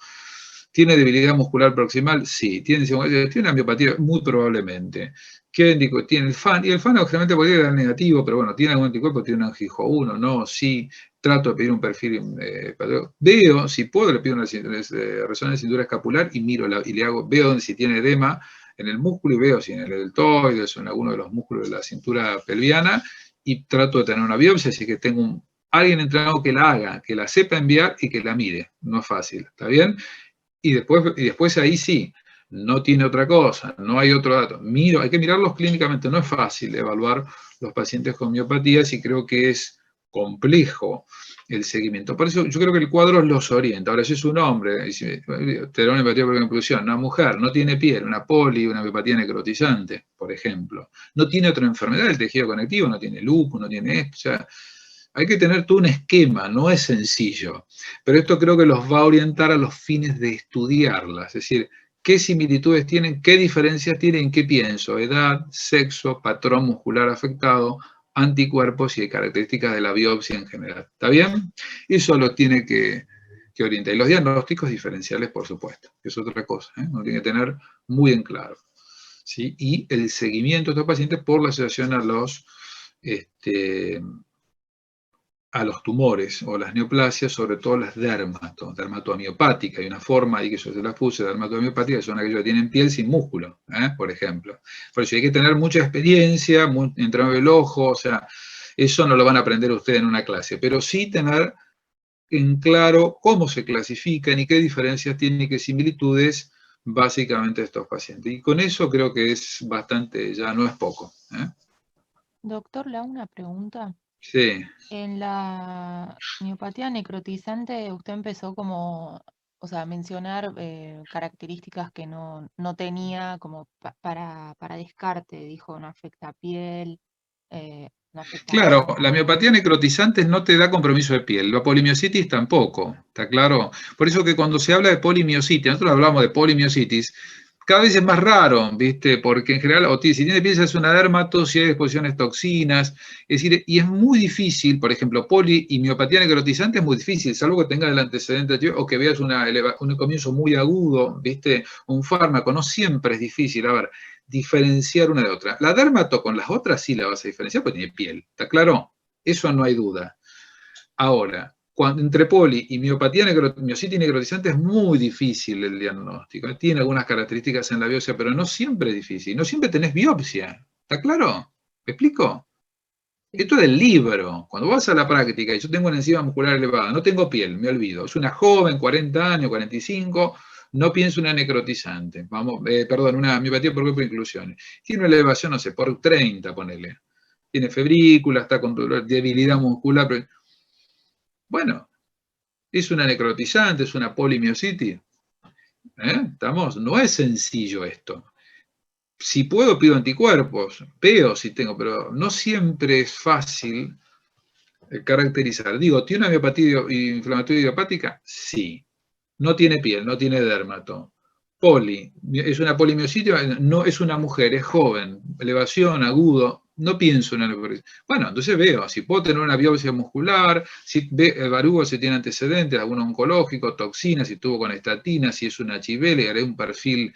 ¿Tiene debilidad muscular proximal? Sí. ¿Tiene una miopatía? Muy probablemente. ¿Qué indicó? Tiene el FAN, y el FAN generalmente podría dar negativo, pero bueno, tiene algún anticuerpo, tiene un angijo 1, no, sí. Trato de pedir un perfil, veo, si puedo, le pido una resonancia de cintura escapular y miro, y le hago, veo si tiene edema en el músculo y veo si en el deltoides o en alguno de los músculos de la cintura pelviana y trato de tener una biopsia, así que tengo alguien entrenado que la haga, que la sepa enviar y que la mire. No es fácil, ¿está bien? Y después ahí sí, no tiene otra cosa, no hay otro dato. Hay que mirarlos clínicamente, no es fácil evaluar los pacientes con miopatías y creo que es complejo el seguimiento. Por eso yo creo que el cuadro los orienta. Ahora, si es un hombre, tener una miopatía por inclusión, una mujer, no tiene piel, una una miopatía necrotizante, por ejemplo, no tiene otra enfermedad del tejido conectivo, no tiene lupus, no tiene esto, o sea, hay que tener todo un esquema, no es sencillo. Pero esto creo que los va a orientar a los fines de estudiarlas, es decir, qué similitudes tienen, qué diferencias tienen, qué pienso, edad, sexo, patrón muscular afectado, anticuerpos y características de la biopsia en general. ¿Está bien? Eso lo tiene que orientar. Y los diagnósticos diferenciales, por supuesto, que es otra cosa, ¿eh? Uno tiene que tener muy en claro. ¿Sí? Y el seguimiento de estos pacientes por la asociación a los tumores o las neoplasias, sobre todo las dermatoamiopáticas. Hay una forma ahí que yo se las puse, dermatoamiopática, que son aquellos que tienen piel sin músculo, por ejemplo. Por eso hay que tener mucha experiencia, entrar en el ojo, o sea, eso no lo van a aprender ustedes en una clase, pero sí tener en claro cómo se clasifican y qué diferencias tienen y qué similitudes básicamente estos pacientes. Y con eso creo que es bastante, ya no es poco. Doctor, le hago una pregunta. Sí. En la miopatía necrotizante usted empezó como, o sea, a mencionar características que no tenía como para descarte. Dijo, no afecta piel, no afecta Claro, nada. la miopatía necrotizante no te da compromiso de piel, la polimiositis tampoco, ¿está claro? Por eso que cuando se habla de polimiositis, nosotros hablamos de polimiositis, cada vez es más raro, ¿viste? Porque en general, si tiene piel es una dermato, si hay exposiciones toxinas, es decir, y es muy difícil, por ejemplo, poli y miopatía necrotizante es muy difícil, salvo que tengas el antecedente o que veas un comienzo muy agudo, ¿viste? Un fármaco, no siempre es difícil. A ver, diferenciar una de otra. La dermato con las otras sí la vas a diferenciar porque tiene piel, ¿está claro? Eso no hay duda. Ahora, entre poli y miositis necrotizante es muy difícil el diagnóstico. Tiene algunas características en la biopsia, pero no siempre es difícil. No siempre tenés biopsia, ¿está claro? ¿Me explico? Sí. Esto es del libro. Cuando vas a la práctica y yo tengo una enzima muscular elevada, no tengo piel, me olvido. Es una joven, 40 años, 45, no pienso una necrotizante. Perdón, una miopatía por grupo de inclusiones. Tiene una elevación, no sé, por 30, ponele. Tiene febrícula, está con dolor, debilidad muscular. Bueno, es una necrotizante, es una polimiositis. No es sencillo esto. Si puedo, pido anticuerpos. Veo si tengo, pero no siempre es fácil caracterizar. Digo, ¿tiene una miopatía inflamatoria idiopática? Sí. No tiene piel, no tiene dermato. Poli, es una polimiositis, no es una mujer, es joven, elevación, agudo, no pienso en algo. Bueno, entonces veo, si puedo tener una biopsia muscular, si el varugo si tiene antecedentes, algún oncológico, toxinas, si tuvo con estatina, si es un HIV, le haré un perfil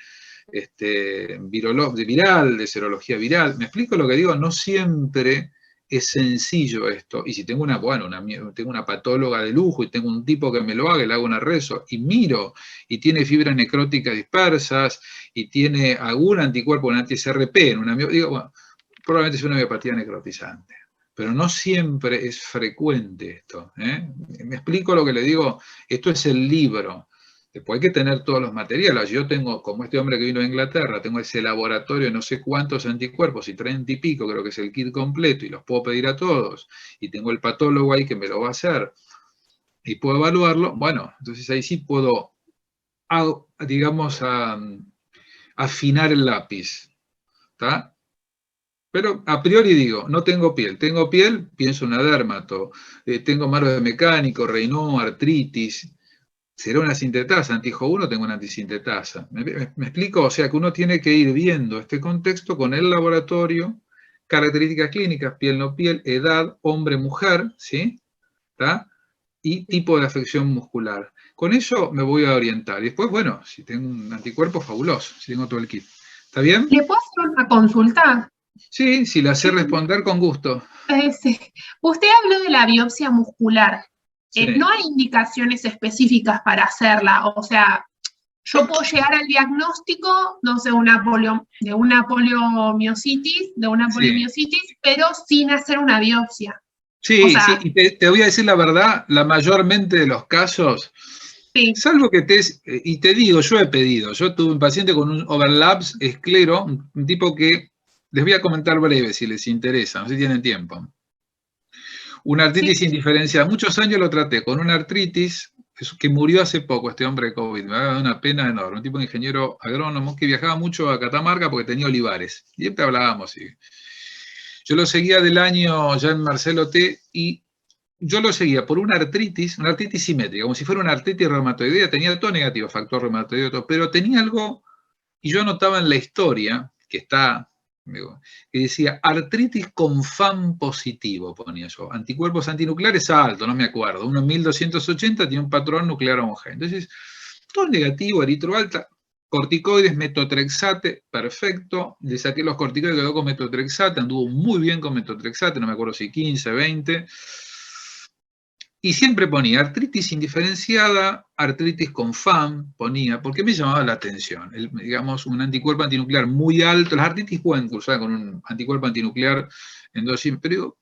viral, de serología viral. ¿Me explico lo que digo? No siempre es sencillo esto. Y si tengo tengo una patóloga de lujo y tengo un tipo que me lo haga, le hago una rezo y miro, y tiene fibras necróticas dispersas, y tiene algún anticuerpo, un anti-CRP, digo, bueno, probablemente es una miopatía necrotizante. Pero no siempre es frecuente esto. ¿Me explico lo que le digo? Esto es el libro. Después hay que tener todos los materiales. Yo tengo, como este hombre que vino de Inglaterra, tengo ese laboratorio de no sé cuántos anticuerpos, y 30 y pico, creo que es el kit completo, y los puedo pedir a todos. Y tengo el patólogo ahí que me lo va a hacer, y puedo evaluarlo. Bueno, entonces ahí sí puedo, digamos, afinar el lápiz. ¿Está? Pero a priori digo, no tengo piel. Tengo piel, pienso en una dermato. Tengo malos de mecánico, Raynaud, artritis. ¿Será una sintetasa? Antijo 1, tengo una antisintetasa. ¿Me explico? O sea que uno tiene que ir viendo este contexto con el laboratorio, características clínicas, piel no piel, edad, hombre, mujer, ¿sí? ¿Está? Y tipo de afección muscular. Con eso me voy a orientar. Y después, bueno, si tengo un anticuerpo, fabuloso, si tengo todo el kit. ¿Está bien? ¿Le puedo hacer una consulta? Sí, si la sé responder, con gusto. Sí. Usted habló de la biopsia muscular. Sí. No hay indicaciones específicas para hacerla. O sea, yo puedo llegar al diagnóstico, no sé, de una poliomiositis, pero sin hacer una biopsia. Sí, o sea, sí, y te voy a decir la verdad, la mayormente de los casos, sí. Salvo que y te digo, yo tuve un paciente con un overlaps esclero, un tipo que, les voy a comentar breve si les interesa, no sé si tienen tiempo. Una artritis indiferenciada, muchos años lo traté con una artritis que murió hace poco, este hombre de COVID, me da una pena enorme, un tipo de ingeniero agrónomo que viajaba mucho a Catamarca porque tenía olivares, y siempre hablábamos, y yo lo seguía del año ya en Marcelo T, y yo lo seguía por una artritis simétrica, como si fuera una artritis reumatoidea, tenía todo negativo, factor reumatoideo, todo, pero tenía algo, y yo anotaba en la historia, que decía artritis con FAM positivo, ponía yo, anticuerpos antinucleares alto, no me acuerdo, uno en 1280 tiene un patrón nuclear homogéneo. Entonces, todo negativo, eritro alta, corticoides, metotrexate, perfecto, le saqué los corticoides, quedó con metotrexate, anduvo muy bien con metotrexate, no me acuerdo si 15, 20, y siempre ponía artritis indiferenciada, artritis con FAM, ponía, porque me llamaba la atención. Digamos, un anticuerpo antinuclear muy alto. Las artritis pueden cursar con un anticuerpo antinuclear endosímetro, pero digo,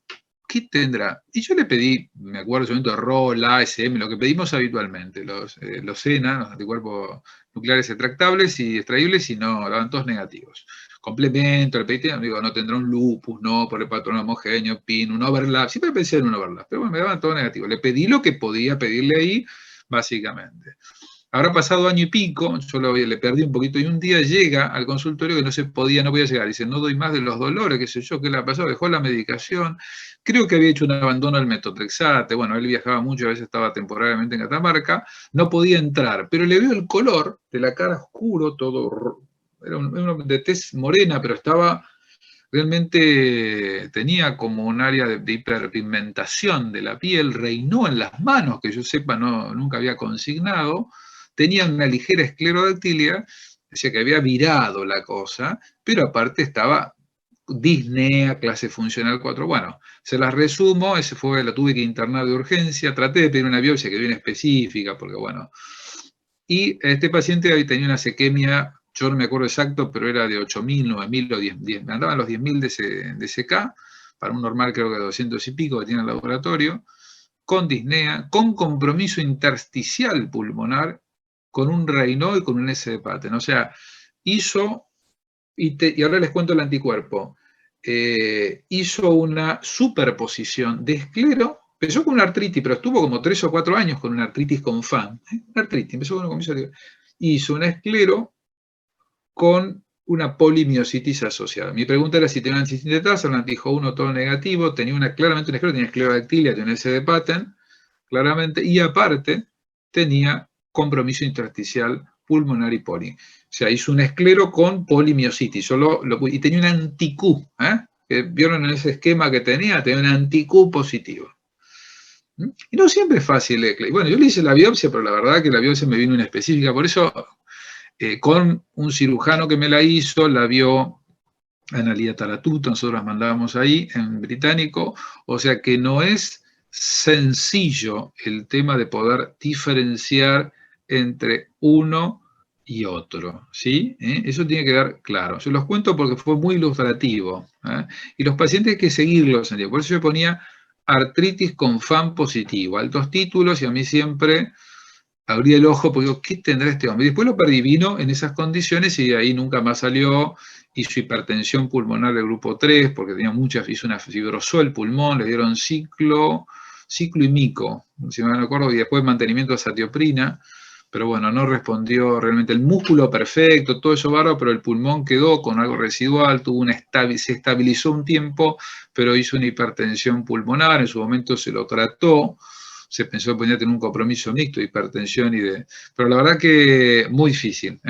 ¿qué tendrá? Y yo le pedí, me acuerdo en ese momento, ROL, ASM, lo que pedimos habitualmente, los SENA, los anticuerpos nucleares extractables y extraíbles, y no, daban todos negativos. Complemento, el PIT, digo, no tendrá un lupus, no, por el patrón homogéneo, PIN, un overlap, siempre pensé en un overlap, pero bueno, me daban todo negativo. Le pedí lo que podía pedirle ahí, básicamente. Habrá pasado año y pico, yo le perdí un poquito, y un día llega al consultorio que no podía llegar, dice, no doy más de los dolores, qué sé yo, qué le ha pasado, dejó la medicación, creo que había hecho un abandono al metotrexate, bueno, él viajaba mucho, a veces estaba temporalmente en Catamarca, no podía entrar, pero le veo el color de la cara oscuro, todo, era uno de tez morena, pero estaba, realmente tenía como un área de hiperpigmentación de la piel, Raynaud en las manos, que yo sepa nunca había consignado, tenía una ligera esclerodactilia, decía que había virado la cosa, pero aparte estaba disnea, clase funcional 4. Bueno, se las resumo, lo tuve que internar de urgencia, traté de pedir una biopsia que viene específica, porque bueno, y este paciente ahí tenía una sequemia, yo no me acuerdo exacto, pero era de 8.000, 9.000 o 10, me andaban los 10.000 de CK, para un normal creo que 200 y pico que tiene el laboratorio, con disnea, con compromiso intersticial pulmonar, con un Raynaud y con un S de Patten. O sea, hizo, y ahora les cuento el anticuerpo, hizo una superposición de esclero, empezó con una artritis, pero estuvo como 3 o 4 años con una artritis con FAM. Una artritis, empezó con una hizo una esclero con una polimiositis asociada. Mi pregunta era si tenía una antisintetasa, un antijo 1 todo negativo, tenía claramente una esclero, tenía esclerodactilia, tenía un S de Patten, claramente, y aparte tenía compromiso intersticial pulmonary poly. O sea, hizo un esclero con polimiositis, y tenía un anti-Q, ¿vieron en ese esquema que tenía? Tenía un anti-Q positivo. Y no siempre es fácil. Bueno, yo le hice la biopsia, pero la verdad que la biopsia me vino inespecífica, por eso con un cirujano que me la hizo, la vio Analía Taratuto, nosotros las mandábamos ahí en británico, o sea que no es sencillo el tema de poder diferenciar entre uno y otro, ¿sí? Eso tiene que quedar claro. Se los cuento porque fue muy ilustrativo, y los pacientes hay que seguirlos, por eso yo ponía artritis con FAM positivo, altos títulos, y a mí siempre abrí el ojo porque digo, ¿qué tendrá este hombre? Y después lo perdí, vino en esas condiciones y de ahí nunca más salió. Hizo hipertensión pulmonar del grupo 3 porque tenía hizo una fibrosó el pulmón, le dieron ciclo y mico, si me acuerdo, y después mantenimiento de satioprina, pero bueno, no respondió realmente. El músculo perfecto, todo eso bárbaro, pero el pulmón quedó con algo residual, se estabilizó un tiempo, pero hizo una hipertensión pulmonar, en su momento se lo trató, se pensó que podía tener un compromiso mixto de hipertensión pero la verdad que muy difícil.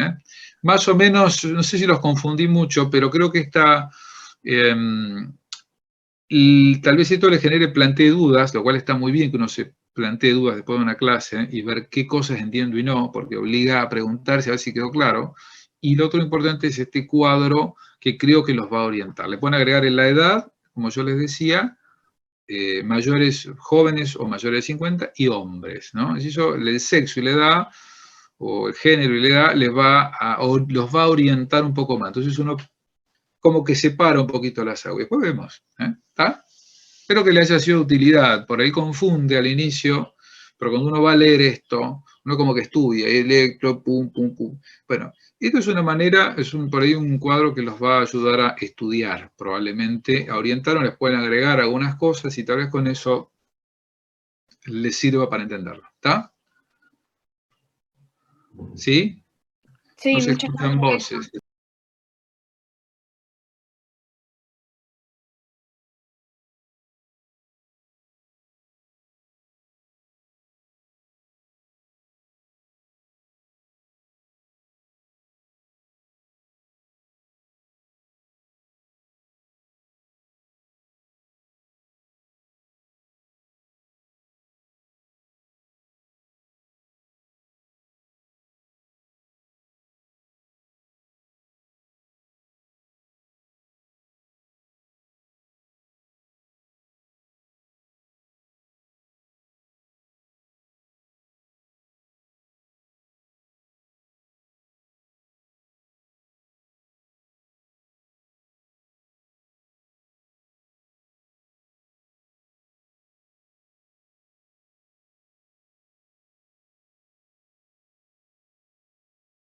Más o menos, no sé si los confundí mucho, pero creo que y tal vez esto le plantee dudas, lo cual está muy bien que uno se plantee dudas después de una clase y ver qué cosas entiendo y no, porque obliga a preguntarse a ver si quedó claro. Y lo otro importante es este cuadro que creo que los va a orientar. Le pueden agregar en la edad, como yo les decía, mayores, jóvenes o mayores de 50 y hombres, ¿no? Eso, el sexo y la edad, o el género y la edad, los va a orientar un poco más. Entonces uno como que separa un poquito las aguas. Después vemos, ¿está? Espero que le haya sido de utilidad. Por ahí confunde al inicio, pero cuando uno va a leer esto, uno como que estudia, electro, pum, pum, pum. Bueno, esto es una manera, por ahí un cuadro que los va a ayudar a estudiar, probablemente, a orientar, o les pueden agregar algunas cosas y tal vez con eso les sirva para entenderlo. ¿Está? ¿Sí? Sí, No se muchas escuchan gracias. voces.